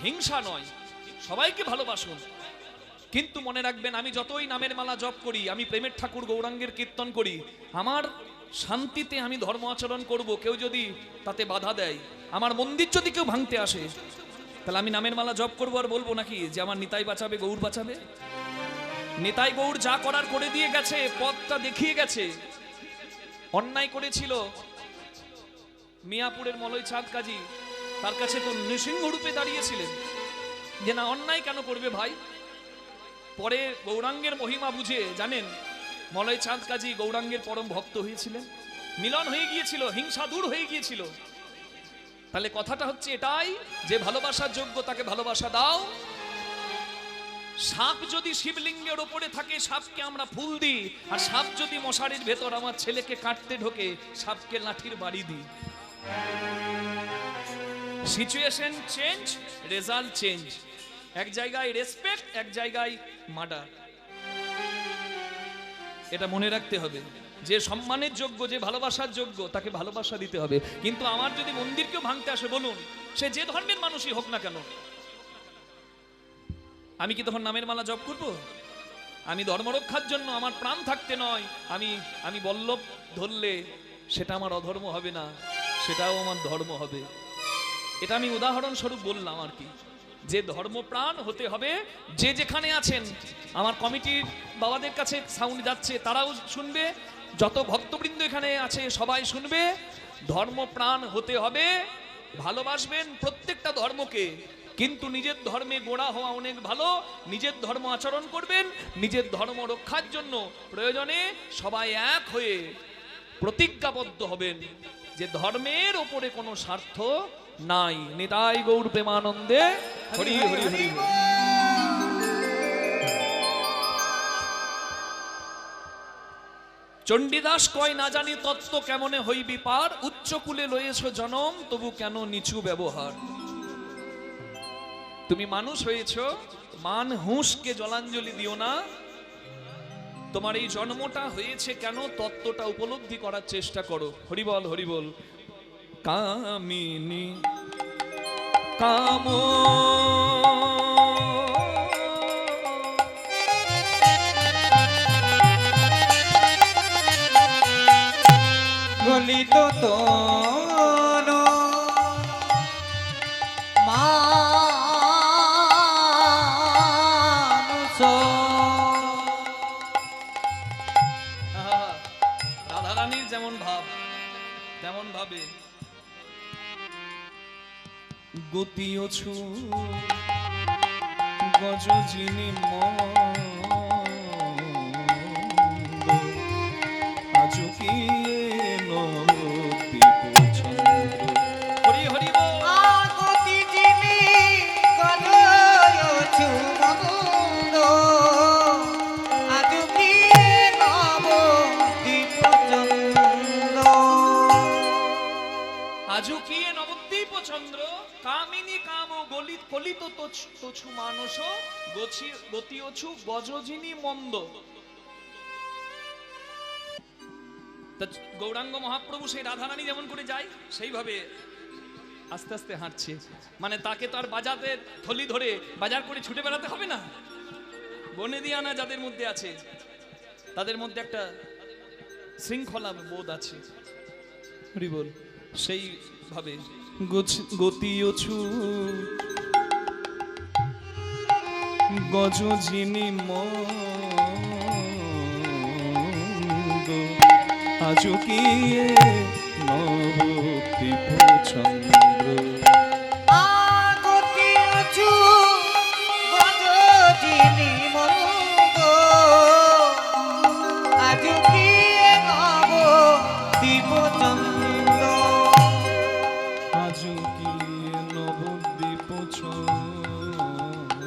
S1: হিংসা নয়, সবাইকে ভালোবাসুন। কিন্তু মনে রাখবেন, আমি যতই নামের মালা জপ করি, আমি প্রেমের ঠাকুর গৌরাঙ্গের কীর্তন করি, আমার শান্তিতে আমি ধর্ম আচরণ করব। কেউ যদি তাতে বাধা দেয়, আমার মন্দির যদি কেউ ভাঙতে আসে, তাহলে আমি নামের মালা জপ করবো আর বলবো নাকি যে আমার নিতাই বাঁচাবে, গৌর বাঁচাবে? নিতাই গৌর যা করার করে দিয়ে গেছে, পথটা দেখিয়ে গেছে। অন্যায় করেছিল মিয়াপুরের মলয় চাঁদ কাজী, তার কাছে তো নৃসিংহ রূপে দাঁড়িয়েছিলেন যে না অন্যায় কেন করবে ভাই। পরে গৌরাঙ্গের মহিমা বুঝে জানেন মলয় চাঁদ কাজী গৌরাঙ্গের পরম ভক্ত হয়েছিলেন, মিলন হয়ে গিয়েছিল, হিংসা দূর হয়ে গিয়েছিল। তাহলে কথাটা হচ্ছে এটাই যে ভালোবাসার যোগ্য তাকে ভালোবাসা দাও। সাপ যদি শিবলিঙ্গের ওপরে থাকে সাপকে আমরা ফুল দিই, আর সাপ যদি মশারির ভেতর আমার ছেলেকে কাটতে ঢোকে সাপকে লাঠির বাড়ি দিই। Situation change, result change. এক জায়গায় রেসপেক্ট, এক জায়গায় মার্ডার। এটা মনে রাখতে হবে যে সম্মানের যোগ্য, যে ভালোবাসার যোগ্য তাকে ভালোবাসা দিতে হবে। কিন্তু আমার যদি মন্দিরকেও ভাঙতে আসে বলুন, সে যে ধর্মের মানুষই হোক না কেন, আমি কি তখন নামের মালা জপ করব? আমি ধর্মরক্ষার জন্য আমার প্রাণ থাকতে নয়, আমি বল্লভ ধরলে সেটা আমার অধর্ম হবে না, সেটাও আমার ধর্ম হবে। এটা আমি উদাহরণস্বরূপ বললাম আর কি, যে ধর্মপ্রাণ হতে হবে। যে যেখানে আছেন, আমার কমিটির বাবাদের কাছে সাউন্ড যাচ্ছে, তারাও শুনবে, যত ভক্তবৃন্দ এখানে আছে সবাই শুনবে। ধর্মপ্রাণ হতে হবে, ভালোবাসবেন প্রত্যেকটা ধর্মকে, কিন্তু নিজের ধর্মে গোড়া হওয়া অনেক ভালো। নিজের ধর্ম আচরণ করবেন, নিজের ধর্ম রক্ষার জন্য প্রয়োজনে সবাই এক হয়ে প্রতিজ্ঞাবদ্ধ হবেন যে ধর্মের ওপরে কোনো স্বার্থ নাই। নিতাই গৌর প্রেমানন্দে হরি হরি হরি। চণ্ডীদাস কয় না জানি তত্ত্ব কেমনে হইবি পার, উচ্চকুলে লয়েছ জনম তবু কেন নিচু ব্যবহার। তুমি মানুষ হয়েছ, মান হুঁশকে জলাঞ্জলি দিও না। তোমার এই জন্মটা হয়েছে কেন তত্ত্বটা উপলব্ধি করার চেষ্টা করো। হরিবল হরিবল। কামিনী কাম
S2: গলিত তনু মানুষ।
S1: রাধারানীর যেমন ভাব তেমন ভাবে গতিও ছু গজ যিনি আজু কি হরি হরি বল।
S2: আগতি যিনি গলয়ছু মন্দ, আজু কি নব দীপচন্দ্র।
S1: আজুকিয়ে নবদ্বীপ চন্দ্র, কামিনী কাম গলিত কলিত তোছু মানস, গতিওছু গজজিনী মন্দ। গৌরাঙ্গ মহাপ্রভু সেই রাধারানী যেমন করে যায় সেইভাবে আস্তে আস্তে হাঁটছে। মানে তাকে তো আর বাজাতে থলি ধরে বাজার করে ছুটে বেড়াতে হবে না। বনে দিয়ানা যাদের মধ্যে আছে তাদের মধ্যে একটা শৃঙ্খলা বোধ আছে। হরি বল। সেইভাবে গতিওছু গজজিনী মন্দ, আজুকিয়ে নবদ্বীপ চন্দ্র।
S2: আগতিছু গজজিনী মন্দ, আজু কি নব দীপচন্দ্র।
S1: আজুকিয়ে নবদ্বীপ চন্দ্র,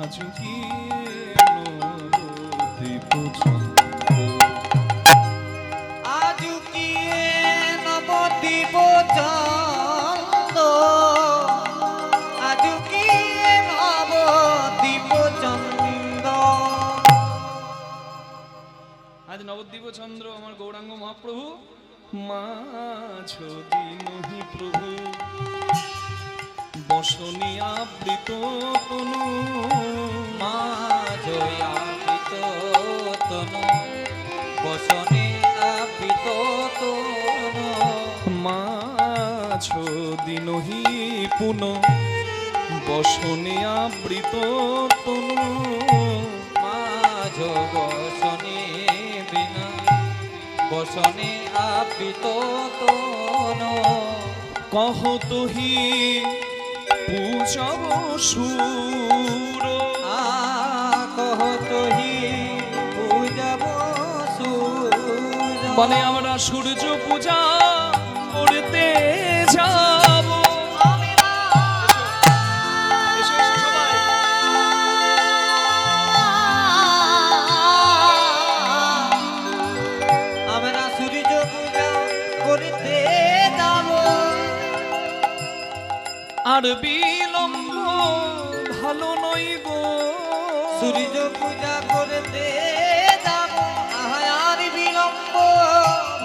S1: আজুকিয়ে নবদ্বীপ চন্দ্র।
S2: আজু কি নবদ্বীপ চন্দ্র, আজু কি নবদ্বীপ চন্দ্র।
S1: আজ নবদ্বীপ চন্দ্র আমার গৌরাঙ্গ মহাপ্রভু। মাঝ দিনহি প্রভু বসনি আবৃত তনু,
S2: মাঝয়াপিত তনু বসনে আপিত তনু।
S1: মাঝ দিনহি পুন বসনে আবৃত তনু,
S2: মাঝ ব্রজ বসনে বিনা বসনে আপিত তন
S1: কহ তোহি পূজব সুর
S2: কহতহি পূজব সুর
S1: বলে আমরা সূর্য পূজা করতে যাব। এসো, এসো সবাই।
S2: আমরা সূর্য পূজা করতে যাব
S1: আর বিলম্ব ভালো নয় গো,
S2: সূর্য পূজা করতে যাব আর বিলম্ব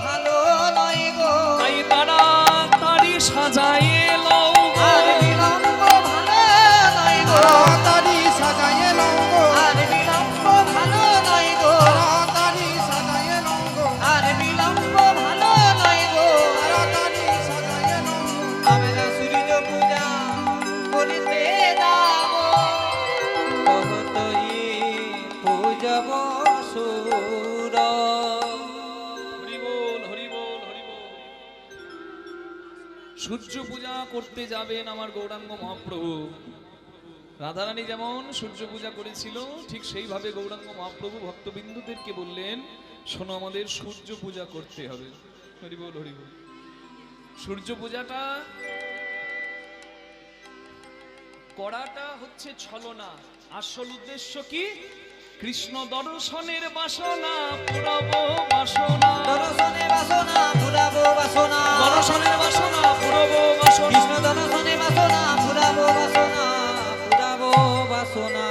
S2: ভালো নয় গো
S1: তাই তাড়াতাড়ি সাজায়ে লও গো।
S2: আর বিলম্ব ভালো নয় গো
S3: তাড়াতাড়ি সাজায়ে লও গো,
S2: আর বিলম্ব ভালো নয় গো
S3: তাড়াতাড়ি সাজায়ে লও গো,
S2: আর বিলম্ব ভালো নয় গো
S3: তাড়াতাড়ি সাজায়ে লও গো।
S2: আমরা সূর্য পূজা করতে যাব কহতই পূজব সুর
S1: হরি বল, হরি বল, হরি বল। সূর্য পূজা করতে যাবেন আমার গৌরাঙ্গ মহাপ্রভু। রাধারানী যেমন সূর্য পূজা করেছিল, ঠিক সেইভাবে গৌরাঙ্গ মহাপ্রভু ভক্তবিন্দুদেরকে বললেন, শোনো আমাদের সূর্য পূজা করতে হবে। হরি বল, হরি বল। সূর্য পূজাটা করাটা হচ্ছে ছলনা, আসল উদ্দেশ্য কি? কৃষ্ণ দর্শনের বাসনা পুরাব বাসনা,
S2: দর্শনে বাসনা পুরাবো বাসনা
S1: দর্শনের বাসনা পুরাব বাসনা।
S2: কৃষ্ণ দর্শনে বাসনা পুরাবো বাসনা পুরাবো বাসনা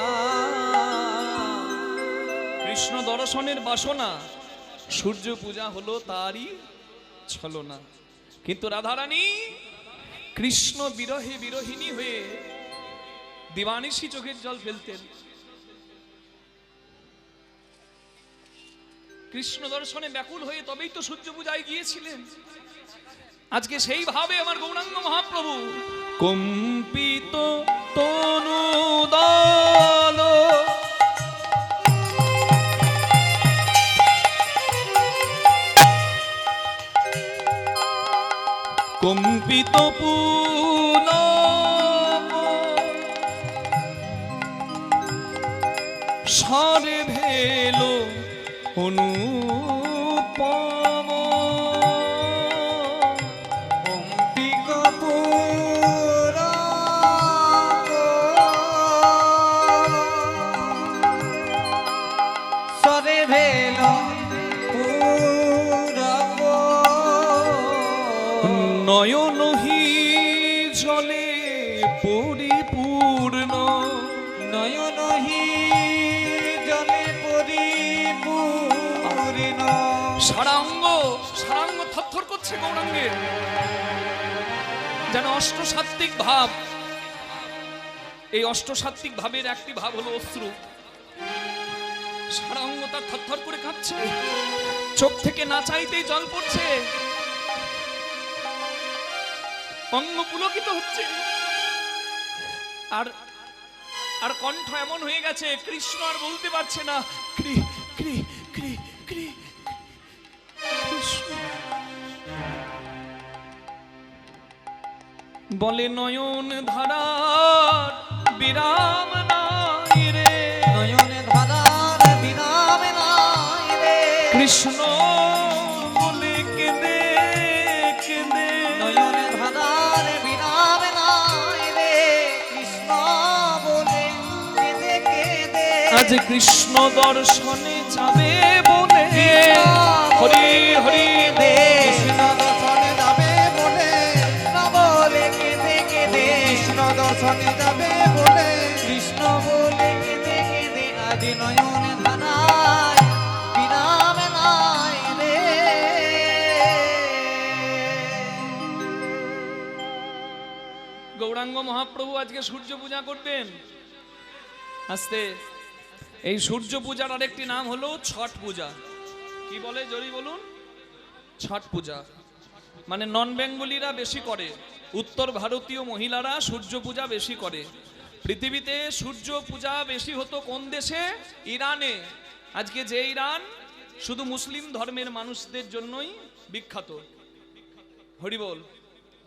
S1: কৃষ্ণ দর্শনের বাসনা, সূর্য পূজা হলো তারই ছলনা। কিন্তু রাধারানী কৃষ্ণ বিরহে বিরহিনী হয়ে দিবানিশি চোখের জল ফেলতেন। কৃষ্ণ দর্শনে ব্যাকুল হয়ে তবেই তো সূর্য পূজায় গিয়েছিলেন। আজকে সেইভাবে আমার গৌরাঙ্গ মহাপ্রভু কম্পিত তনুদল কম্পিত পুলক স্বরে ভেলো অনুপম
S2: অম্বিক পুর সরে ভেল পুরব
S1: নয়নহি জলে পরিপূর্ণ
S2: নয়নহি জলে পরিপূর্ণ
S1: সারাঙ্গ সারাঙ্গ থরথর করছে গৌরাঙ্গে, যেন অষ্টসাত্ত্বিক ভাব। এই অষ্টসাত্ত্বিক ভাবের একটি ভাব হলো অশ্রু। সারাঙ্গ তার থরথর করে কাঁপছে, চোখ থেকে না চাইতেই জল পড়ছে, অঙ্গ পুলকিত হচ্ছে। আর আর কণ্ঠ এমন হয়ে গেছে, কৃষ্ণ আর বলতে পারছে না, ক্রি ক্রি ক্রি ক্রি কৃষ্ণ। বলে নয়ন ধারার বিরাম নাই রে,
S2: নয়নে ধারার বিরাম নাই রে
S1: কৃষ্ণ বলে কেঁদে কেঁদে।
S2: নয়নে ধারার বিরাম নাই রে কৃষ্ণ বলে কেঁদে কেঁদে
S1: আজ কৃষ্ণ দর্শনে যাবে বলে, হরি হরি দে।
S3: কৃষ্ণ দর্শনে যাবে বলে,
S2: কৃষ্ণ বলে কেঁদে কেঁদে
S3: কৃষ্ণ দর্শনে যাবে বলে,
S2: কৃষ্ণ বলে কেঁদে কেঁদে আজ নয়নে ধারার বিরাম নাই রে
S1: গৌরাঙ্গ মহাপ্রভু আজকে সূর্য পূজা করবেন। আস্তে, এই সূর্য পূজার আরেকটি নাম হলো ছট পূজা। কি বলে জরি বলুন? ছট পূজা মানে নন বেঙ্গলিরা বেশি করে, উত্তর ভারতীয় মহিলারা সূর্য পূজা বেশি করে। পৃথিবীতে সূর্য পূজা বেশি হতো কোন দেশে? ইরানে। আজকে যে ইরান শুধু মুসলিম ধর্মের মানুষদের জন্যই বিখ্যাত। হরিবল।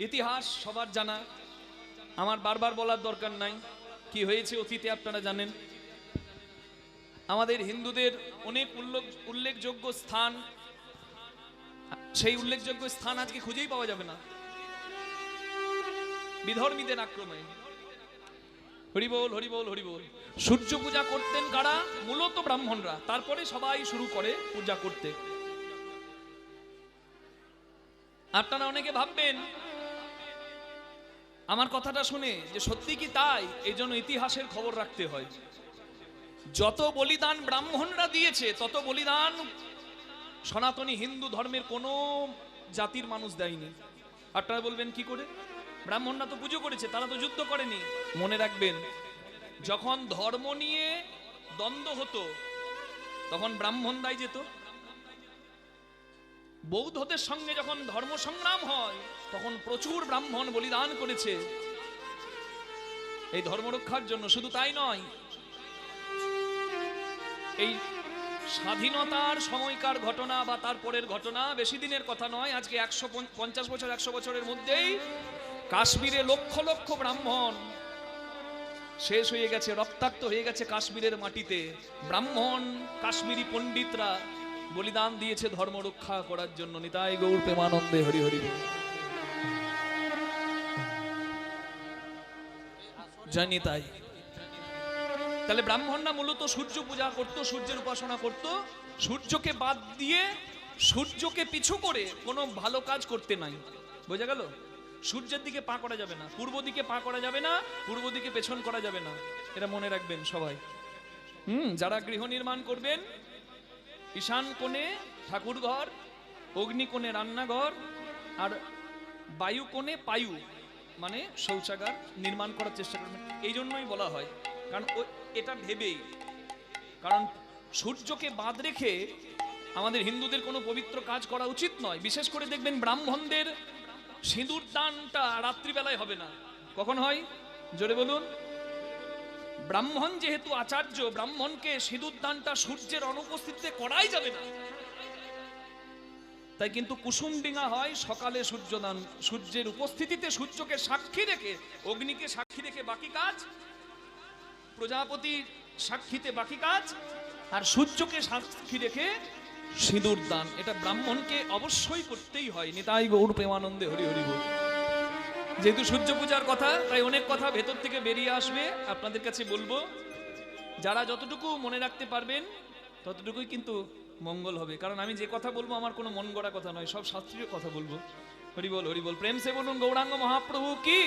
S1: ইতিহাস সবার জানা, আমার বারবার বলার দরকার নাই। কি হয়েছে অতীতে আপনারা জানেন। আমাদের হিন্দুদের অনেক উল্লেখযোগ্য স্থান, সেই উল্লেখযোগ্য স্থান আজকে খুঁজেই পাওয়া যাবে না বিধর্মীদের আক্রমণে। হরিবল হরিবল হরিবল। সূর্য পূজা করতেন কারা? মূলত ব্রাহ্মণরা, তারপরে সবাই শুরু করে পূজা করতে। আপনারা অনেকে ভাববেন আমার কথাটা শুনে যে সত্যি কি তাই? এই জন্য ইতিহাসের খবর রাখতে হয়। যত বলিদান ব্রাহ্মণরা দিয়েছে তত বলিদান সনাতনী হিন্দু ধর্মের কোনো জাতির মানুষ দেয়নি। আপনারা বলবেন কি করে? ব্রাহ্মণরা তো পুজো করেছে, তারা তো যুদ্ধ করেনি। মনে রাখবেন, যখন ধর্ম নিয়ে দ্বন্দ্ব হতো তখন ব্রাহ্মণরাই যেত। বৌদ্ধদের সঙ্গে যখন ধর্ম সংগ্রাম হয় তখন প্রচুর ব্রাহ্মণ বলিদান করেছে এই ধর্ম রক্ষার জন্য। শুধু তাই নয়, এই স্বাধীনতার সময়কার ঘটনা বা তারপরের ঘটনা বেশি দিনের কথা নয়, আজকে 150 বছর 100 বছরের মধ্যেই কাশ্মীরে লক্ষ লক্ষ ব্রাহ্মণ শেষ হয়ে গেছে, রক্তাক্ত হয়ে গেছে কাশ্মীরের মাটিতে। ব্রাহ্মণ কাশ্মীরি পণ্ডিতরা বলিদান দিয়েছে ধর্ম রক্ষা করার জন্য। নিতাই গৌর প্রেমানন্দে হরি হরি বল। জানি তাই। তাহলে ব্রাহ্মণরা মূলত সূর্য পূজা করত, সূর্যের উপাসনা করত। সূর্যকে বাদ দিয়ে, সূর্যকে পিছু করে কোনো ভালো কাজ করতে নাই। বোঝা গেল? সূর্যের দিকে পা করা যাবে না, পূর্ব দিকে পা করা যাবে না, পূর্ব দিকে পেছন করা যাবে না। এটা মনে রাখবেন সবাই। যারা গৃহ নির্মাণ করবেন, ঈশান কোণে ঠাকুর ঘর, অগ্নি কোণে রান্নাঘর, আর বায়ু কোণে পায়ু মানে শৌচাগার নির্মাণ করার চেষ্টা করবেন। এই জন্যই বলা হয়, কারণ এটা ভেবেই, কারণ সূর্যকে বাদ রেখে আমাদের হিন্দুদের কোনো পবিত্র কাজ করা উচিত নয়। বিশেষ করে দেখবেন ব্রাহ্মণদের সিঁদুর দানটা রাত্রিবেলায় হবে না। কখন হয়? জোরে বলুন। ব্রাহ্মণ যেহেতু আচার্য, ব্রাহ্মণকে সিঁদুর দানটা সূর্যের অনুপস্থিতিতে করাই যাবে না। তাই কিন্তু কুসুম ডিঙা হয় সকালে সূর্যদান। সূর্যের উপস্থিতিতে সূর্যকে সাক্ষী রেখে, অগ্নিকে সাক্ষী রেখে বাকি কাজ, প্রজাপতি সাক্ষীতে বাকি কাজ, আর সূর্যকে সাক্ষী রেখে সিঁদুর দান। এটা ব্রাহ্মণকে অবশ্যই করতেই হয়। নিতাই গৌর প্রেমানন্দে হরি হরি বল। যেহেতু সূর্য পূজার কথা, তাই অনেক কথা ভেতর থেকে বেরিয়ে আসবে। আপনাদের কাছে বলবো, যারা যতটুকু মনে রাখতে পারবেন ততটুকুই কিন্তু মঙ্গল হবে। কারণ আমি যে কথা বলবো আমার কোনো মন গড়া কথা নয়, সব শাস্ত্রীয় কথা বলবো। হরি বল হরি বল। প্রেম সে বলুন গৌরাঙ্গ মহাপ্রভু কি।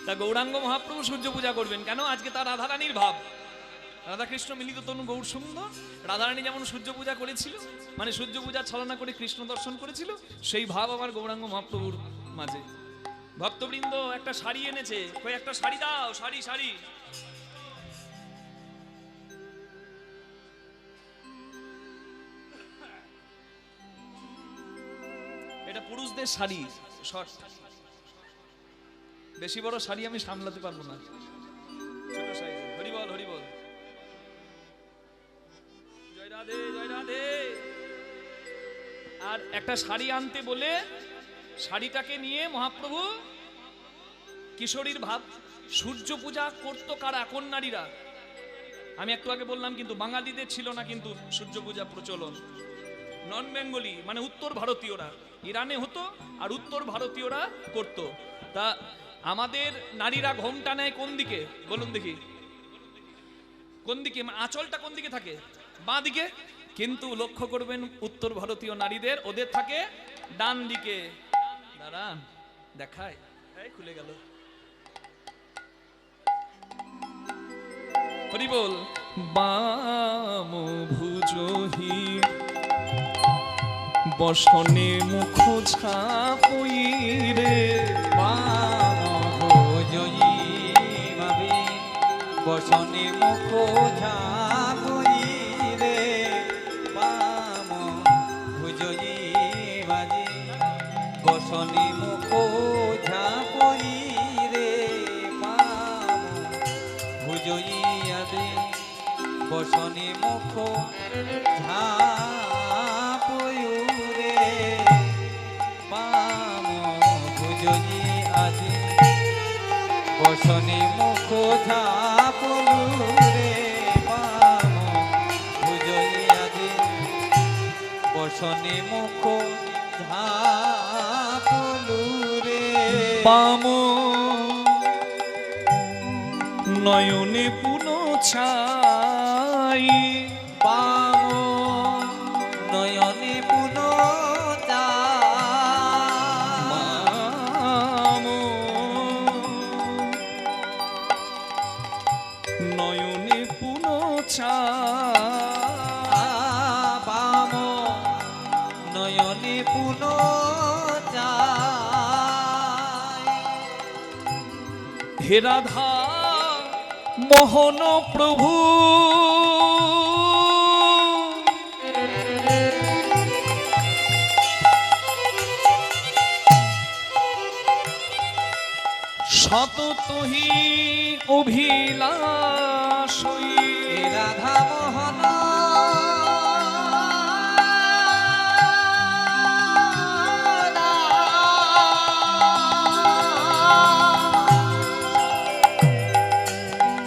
S1: তা গৌরাঙ্গ মহাপ্রভু সূর্য পূজা করবেন কেন? আজকে তার রাধারানীর ভাব। রাধাকৃষ্ণ মিলিত তনু গৌর সুন্দর। রাধারানী যেমন সূর্য পূজা করেছিল, মানে সূর্য পূজা ছলনা করে কৃষ্ণ দর্শন করেছিল, সেই ভাব আমার গৌরাঙ্গ মহাপ্রভুর মাঝে। ভক্তবৃন্দ একটা শাড়ি এনেছে, কই একটা শাড়ি দাও, শাড়ি শাড়ি। এটা পুরুষদের শাড়ি, শর্ট। বেশি বড় শাড়ি আমি সামলাতে পারবো না, ছোট সাইজ। হরি বল হরি বল। জয় রাধে জয় রাধে। আর একটা শাড়ি আনতে বলে শাড়িটাকে নিয়ে মহাপ্রভু কিশোরীর ভাব। সূর্য পূজা করতো কারা? কোন নারীরা? আমি একটু আগে বললাম, কিন্তু বাঙালিদের ছিল না কিন্তু সূর্য পূজা প্রচলন। নন বেঙ্গলি মানে উত্তর ভারতীয়রা, ইরানে হতো আর উত্তর ভারতীয়রা করত। তা আমাদের নারীরা ঘোমটা নেয় কোন দিকে বলুন দেখি? কোন দিকে? আঁচলটা কোন দিকে থাকে? বাঁ দিকে। কিন্তু লক্ষ্য করবেন উত্তর ভারতীয় নারীদের, ওদের থাকে ডান দিকে। দাঁড়ান দেখায়, খুলে গেল। হরি বল। বাম ভুজহি বসনে মুখ ছাপই রে।
S2: জয়ী ভাবে বসনে মুখ ঝাপই রে। বাম ভুজয়ী বাজে বসনে মুখ ঝাপই রে। বাম ভুজয়ী আবে বসনে মুখ মুখ ঝাপয়ুরে পাম ভুজজি আজি বসনে মুখ ঝাপলুরে পাম ভুজজি আজি বসনে মুখ ঝাপলুরে
S1: পাম নয়নে পুন ছাই
S2: পাম নয়নে পুন
S1: পাম নয়নে পুন ছাই
S2: পাম নয়নে পুন
S1: হে রাধা মোহন প্রভু সততহি অভিলাষই
S2: রাধা মোহন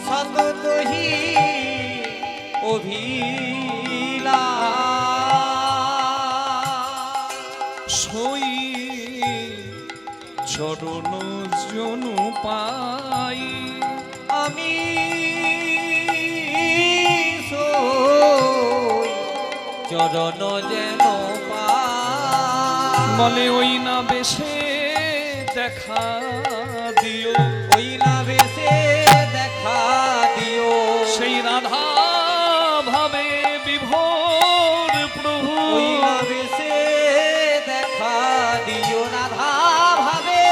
S2: সততহি
S1: সই চরণ জনু পাই
S2: আমি সই চরণ যেন পাই
S1: বলে ওই না বেশে দেখা দিও
S2: ওই না বেশে দেখা দিও
S1: সেই রাধা ভাবে বিভোর প্রভু
S2: ওই না বেশে দেখা দিও রাধা ভাবে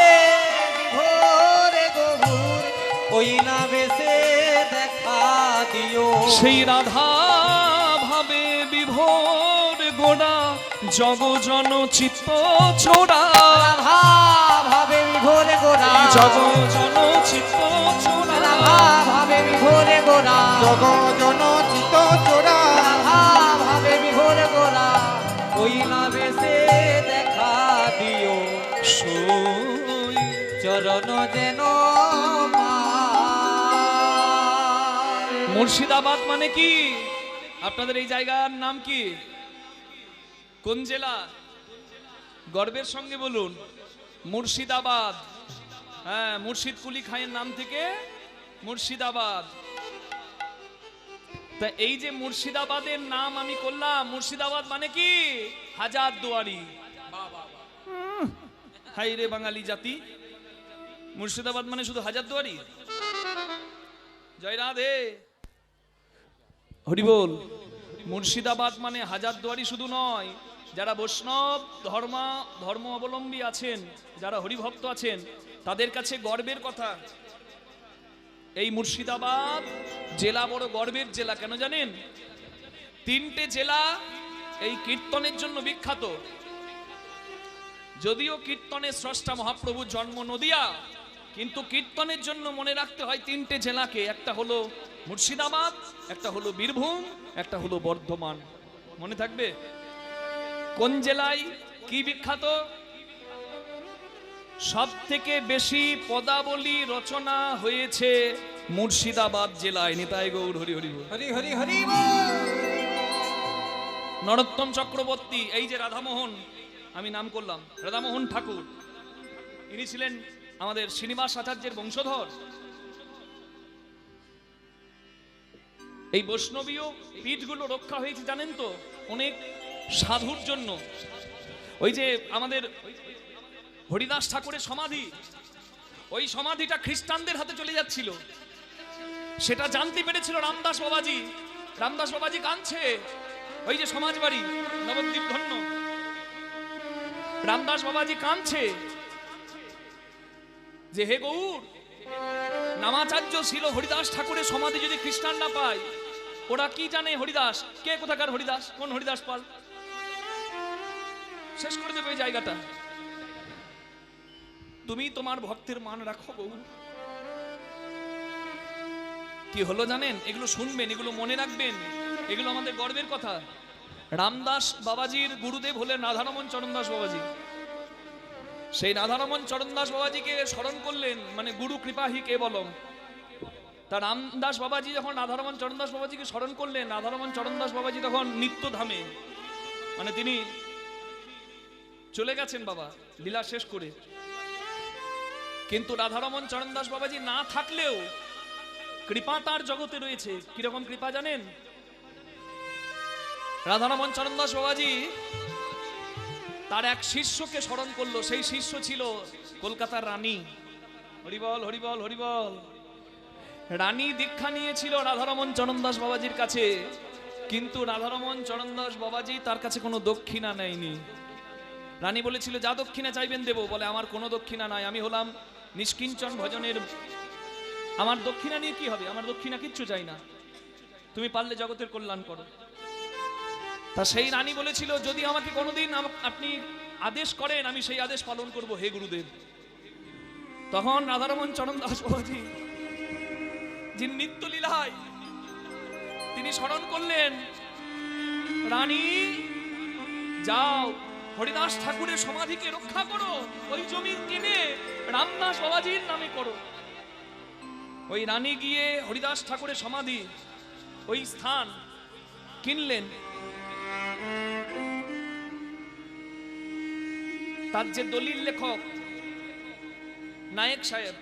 S2: বিভোরে গভুর ওই না বেশে দেখা দিও
S1: সেই রাধা ভাবে বিভোর গোড়া জগজন চিত্ত চোরা
S2: রাধা ভাবে বিভোরে গোরা
S1: জগজন চিত্ত চোরা
S2: রাধা ভাবে বিভোরে গোরা
S3: জগজন চিত চোরা
S2: রাধা ভাবে বিভোরে গোরা ওই না বেশে দেখা দিও
S1: সই
S2: চরণ যেন পাই।
S1: মুর্শিদাবাদ মানে কি? আপনাদের এই জায়গার নাম কি? কোন জেলা? গর্বের সঙ্গে বলুন। মুর্শিদাবাদ। হ্যাঁ, মুর্শিদ কুলি খাঁয়ের নাম থেকে মুর্শিদাবাদ। তা এই যে মুর্শিদাবাদের নাম আমি করলাম, মুর্শিদাবাদ মানে কি? হাজার দুয়ারি। হাই রে বাঙালি জাতি, মুর্শিদাবাদ মানে শুধু হাজার দুয়ারি? জয় রাধে, হরি বল। মুর্শিদাবাদ মানে হাজার দুয়ারি শুধু নয়, যারা বৈষ্ণব ধর্ম অবলম্বী আছেন, যারা হরিভক্ত আছেন, তাদের কাছে গর্বের কথা। এই মুর্শিদাবাদ জেলা বড় গর্বের জেলা। কেন জানেন? তিনটে জেলা এই কীর্তনের জন্য বিখ্যাত। যদিও কীর্তনের স্রষ্টা মহাপ্রভুর জন্ম নদিয়া, কিন্তু কীর্তনের জন্য মনে রাখতে হয় তিনটে জেলাকে। একটা হলো মুর্শিদাবাদ, একটা হলো বীরভূম, একটা হলো বর্ধমান। মনে থাকবে? কোন জেলায় কি বিখ্যাত? সব থেকে বেশি পদাবলী রচনা হয়েছে মুর্শিদাবাদ জেলায়। নিতাই গৌর হরি হরি বল।
S2: হরি হরি হরি
S1: নরোত্তম চক্রবর্তী, এই যে রাধামোহন আমি নাম করলাম, রাধামোহন ঠাকুর, ইনি ছিলেন আমাদের শ্রীনিবাস আচার্যের বংশধর। এই বৈষ্ণবীয় পীঠগুলো রক্ষা হয়েছে জানেন তো অনেক সাধুর জন্য। ওই যে আমাদের হরিদাস ঠাকুরের সমাধি, ওই সমাধিটা খ্রিস্টানদের হাতে চলে যাচ্ছিল, সেটা জানতে পেরেছিল রামদাস বাবাজি। রামদাস বাবাজি কাঁদছে, ওই যে সমাজ বাড়ি নবদ্বীপ ধন্য, রামদাস বাবাজি কাঁদছে যে হে গৌর, নামাচার্য ছিল হরিদাস ঠাকুরের সমাধি যদি খ্রিস্টান না পায়, ওরা কি জানে হরিদাস কে, কোথাকার হরিদাস, কোন হরিদাস পাল, শেষ করে দেবে এই জায়গাটা। তুমি তোমার ভক্তের মান রাখো গৌর। কি হলো জানেন? এগুলো শুনবেন, এগুলো মনে রাখবেন। এগুলো আমাদের গর্বের কথা। রামদাস বাবাজির গুরুদেব হলেন রাধারমণ চরণদাস বাবাজি। সেই রাধারমণ চরণদাস বাবাজিকে স্মরণ করলেন, মানে গুরু কৃপাহি কেবলম। তা রামদাস বাবাজি যখন রাধারমণ চরণদাস বাবাজিকে স্মরণ করলেন, রাধারমণ চরণদাস বাবাজি তখন নিত্যধামে, মানে তিনি চলে গেছেন বাবা লীলা শেষ করে। কিন্তু রাধারমণ চরণদাস বাবাজি না থাকলেও কৃপা তার জগতে রয়েছে। কিরকম কৃপা জানেন? রাধারমণ চরণদাস বাবাজি তার এক শিষ্যকে স্মরণ করলো। সেই শিষ্য ছিল কলকাতার রানী। হরিবল হরিবল হরিবল। রানী দীক্ষা নিয়েছিল রাধারমণ চরণদাস বাবাজির কাছে, কিন্তু রাধারমণ চরণদাস বাবাজি তার কাছে কোনো দক্ষিণা নেয়নি। রানী বলেছিল যা দক্ষিণা চাইবেন দেব। বলে আমার কোনো দক্ষিণা নাই, আমি হলাম নিষ্কিঞ্চন ভজনের, আমার দক্ষিণা নিয়ে কি হবে? আমার দক্ষিণা কিচ্ছু চাই না, তুমি পারলে জগতের কল্যাণ করো। তা সেই রানী বলেছিল যদি আমাকে কোনোদিন আপনি আদেশ করেন আমি সেই আদেশ পালন করব হে গুরুদেব। তখন রাধারমণ চরণদাস বাবাজি যিনি নিত্য লীলায়, তিনি স্মরণ করলেন, রানী যাও হরিদাস ঠাকুরের সমাধিকে রক্ষা করো, ওই জমি কিনে রামদাস বাবাজির নামে করো। ওই রানী গিয়ে হরিদাস ঠাকুরের সমাধি, ওই স্থান কিনলেন। তার যে দলিল লেখক নায়েক সাহেব,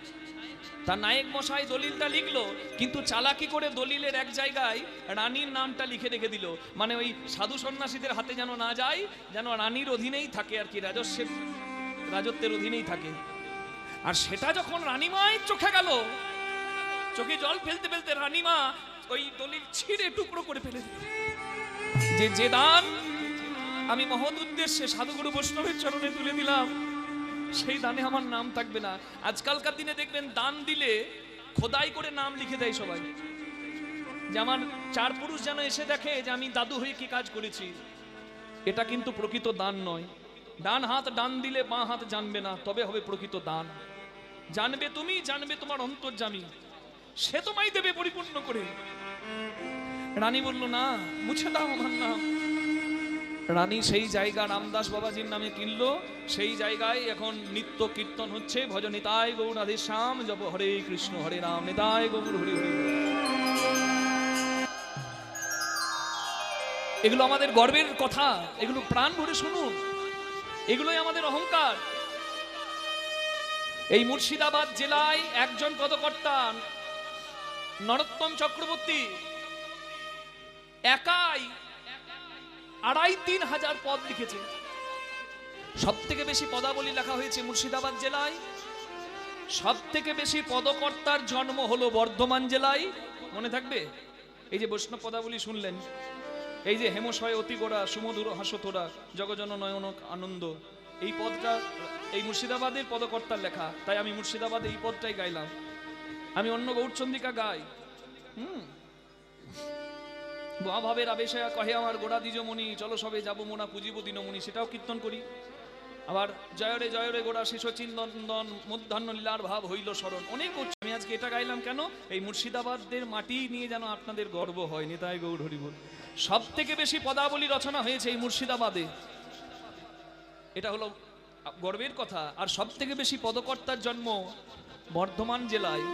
S1: তার নায়েক মশাই দলিলটা লিখলো, কিন্তু চালাকি করে দলিলের এক জায়গায় রানীর নামটা লিখে রেখে দিল। মানে ওই সাধু সন্ন্যাসীদের হাতে যেন না যায়, যেন রানীর অধীনেই থাকে আর কি, রাজত্বের অধীনেই থাকে। আর সেটা যখন রানীমায়ের চোখে গেল, চোখে জল ফেলতে ফেলতে রানীমা ওই দলিল ছিঁড়ে টুকরো করে ফেলে দিল। যে দান আমি মহৎ উদ্দেশ্যে সাধুগুরু বৈষ্ণবের চরণে তুলে দিলাম, সেই দানে আমার নাম থাকবে না। আজকালকার দিনে দেখবেন দান দিলে খোদাই করে নাম লিখে দেয় সবাই, যে আমার চার পুরুষ যেন এসে দেখে যে আমি দাদু হয়ে কি কাজ করেছি। এটা কিন্তু প্রকৃত দান নয়। ডান হাত ডান দিলে বাঁ হাত জানবে না, তবে হবে প্রকৃত দান। জানবে তুমি, জানবে তোমার অন্তর্যামী, সে তোমায় দেবে পরিপূর্ণ করে। রানী বলল না, মুছে দাও আমার নাম। রানী সেই জায়গা রামদাস বাবাজির নামে কিনলো। সেই জায়গায় এখন নিত্য কীর্তন হচ্ছে, ভজ নিতাই গৌর রাধে শ্যাম, জপ হরে কৃষ্ণ হরে রাম, নিতাই গৌর হরি হরি। এগুলো আমাদের গর্বের কথা, এগুলো প্রাণ ভরে শুনুন, এগুলোই আমাদের অহংকার। এই মুর্শিদাবাদ জেলায় একজন পদকর্তা নরোত্তম চক্রবর্তী একাই ২,৫০০ পদ লিখেছে। সব থেকে বেশি পদাবলী লেখা হয়েছে মুর্শিদাবাদ জেলায়। সব থেকে বেশি পদকর্তার জন্ম হলো বর্ধমান জেলায়। মনে থাকবে, এই যে বৈষ্ণব পদাবলী শুনলেন, এই যে হেমশয় অতি গোড়া সুমধুর হাসতোরা জগজন নয়ন আনন্দ, এই পদটা এই মুর্শিদাবাদের পদকর্তার লেখা। তাই আমি মুর্শিদাবাদে এই পদটাই গাইলাম। আমি অন্য গৌরচন্দ্রিকা গাই, ভাবের আবেশে কহে আমার গোড়া দ্বিজমণি, চলো সবে যাবো মোনা পুজিব দিনমণি, সেটাও কীর্তন করি। আবার জয় রে গোড়া শিশু চিন্দন মধ্যাহ্ন লীলার ভাব হইল স্মরণ, অনেক। আমি আজকে এটা গাইলাম কেন? এই মুর্শিদাবাদের মাটি নিয়ে যেন আপনাদের গর্ব হয়। নিতাই গৌর হরি বল। সব থেকে বেশি পদাবলী রচনা হয়েছে এই মুর্শিদাবাদে, এটা হলো গর্বের কথা। আর সব থেকে বেশি পদকর্তার জন্ম বর্ধমান জেলায়।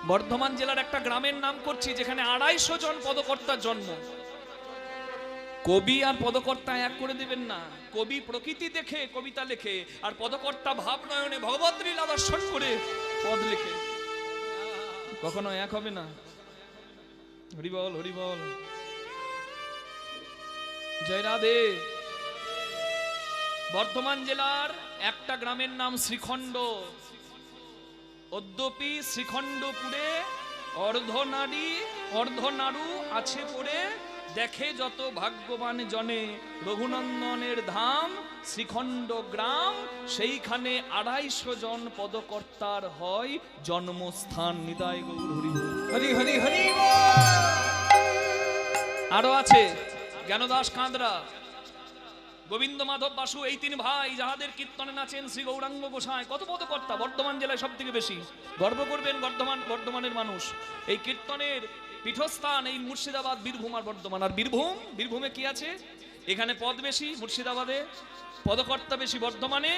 S1: বর্ধমান জেলার একটা গ্রামের নাম করছি, যেখানে ২৫০ জন পদকর্তার জন্ম। কবি আর পদকর্তা এক করে দেবেন না। কবি প্রকৃতি দেখে কবিতা লেখে, আর পদকর্তা ভাব নয়নে ভগবত লীলা দর্শন করে পদ লেখে, কখনো এক হবে না। হরিবল হরিবল, জয় রাধে। বর্ধমান জেলার একটা গ্রামের নাম শ্রীখণ্ড। অদ্যপি শ্রীখণ্ডপুরে অর্ধনাড়ু আছে পড়ে, দেখে যত ভাগ্যবান জনে রঘুনন্দনের ধাম শ্রীখণ্ড গ্রাম, সেইখানে ২৫০ জন পদকর্তার হয় জন্মস্থান। নিতাই গৌর হরি হরি হরি হরি। আরো আছে জ্ঞানদাস কাঁদরা, গোবিন্দ মাধব বাসু, এই ৩ ভাই যাহাদের কীর্তনে নাচেন শ্রী গৌরাঙ্গ গোসাই। কত পদকর্তা! বর্ধমান জেলায় সব থেকে বেশি। গর্ব করবেন বর্ধমানের মানুষ। এই কীর্তনের পীঠস্থান এই মুর্শিদাবাদ, বীরভূম আর বর্ধমান। আর বীরভূমে কি আছে? এখানে পদ বেশি মুর্শিদাবাদে, পদকর্তা বেশি বর্ধমানে,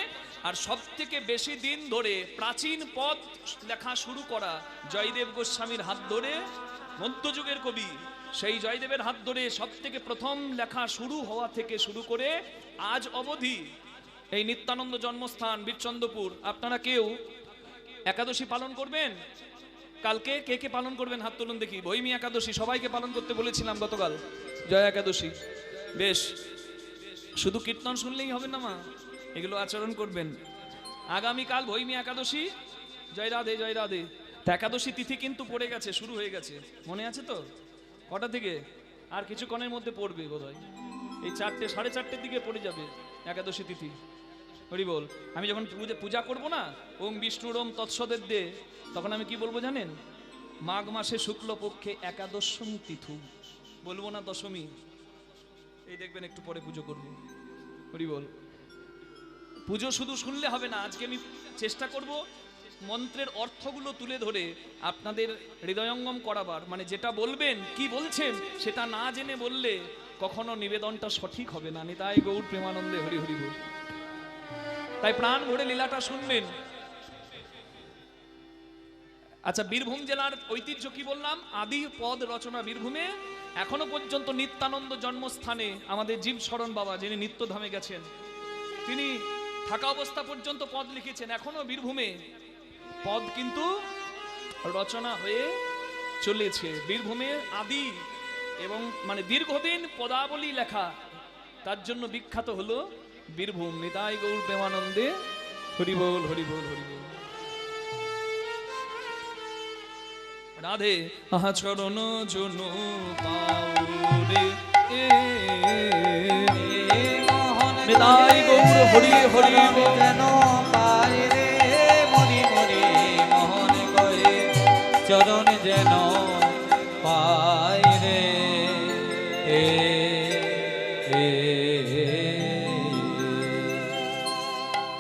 S1: আর সব থেকে বেশি দিন ধরে প্রাচীন পদ লেখা শুরু করা জয়দেব গোস্বামীর হাত ধরে, মধ্যযুগের কবি সেই জয়দেবের হাত ধরে সব থেকে প্রথম লেখা শুরু হওয়া থেকে শুরু করে আজ অবধি এই নিত্যানন্দ জন্মস্থান বীরচন্দ্রপুর। আপনারা কেউ একাদশী পালন করবেন? কালকে কে কে পালন করবেন হাত তুলুন দেখি। ভৈমী একাদশী সবাইকে পালন করতে বলেছিলাম গতকাল, জয়া একাদশী। বেশ, শুধু কীর্তন শুনলেই হবে না মা, এগুলো আচরণ করবেন। আগামীকাল ভৈমী একাদশী, জয় রাধে জয় রাধে। তা একাদশী তিথি কিন্তু পড়ে গেছে, শুরু হয়ে গেছে, মনে আছে তো? কটা থেকে? আর কিছুক্ষণের মধ্যে পড়বে বোধহয়, এই 4টে 4:30 দিকে পড়ে যাবে একাদশী তিথি। হরি বল। আমি যখন পূজা করব না, ওম বিষ্ণুর ওম তৎসদের দে, তখন আমি কি বলবো জানেন? মাঘ মাসে শুক্লপক্ষে একাদশম তিথু, বলবো না দশমী। এই দেখবেন একটু পরে পুজো করবো। হরি বল। পুজো শুধু শুনলে হবে না, আজকে আমি চেষ্টা করব মন্ত্রের অর্থগুলো তুলে ধরে আপনাদের হৃদয়ঙ্গম করাবার। মানে যেটা বলবেন, কি বলছেন সেটা না জেনে বললে কখনো নিবেদনটা সঠিক হবে না। নিতাই গৌর প্রেমানন্দে হরি হরি বল। তাই প্রাণ ভরে লীলাটা শুনবেন। আচ্ছা, বীরভূম জেলার ঐতিহ্য কি বললাম? আদি পদ রচনা বীরভূমে। এখনো পর্যন্ত নিত্যানন্দ জন্মস্থানে আমাদের জীব শরণ বাবা, যিনি নিত্যধামে গেছেন, তিনি থাকা অবস্থা পর্যন্ত পদ লিখেছেন। এখনো বীরভূমে পদ কিন্তু রচনা হয়ে চলেছে। বীরভূমে আদি এবং মানে দীর্ঘদিন পদাবলী লেখা, তার জন্য বিখ্যাত হলো বীরভূম। নিতাই গৌর প্রেমানন্দে হরি বল হরি বল হরি বল। রাধে আচরণ জন পাউরে নিতাই গৌর হরি হরি
S2: যেন পায় রে মরি মরি মোহন করে চরণ যেন পায় রে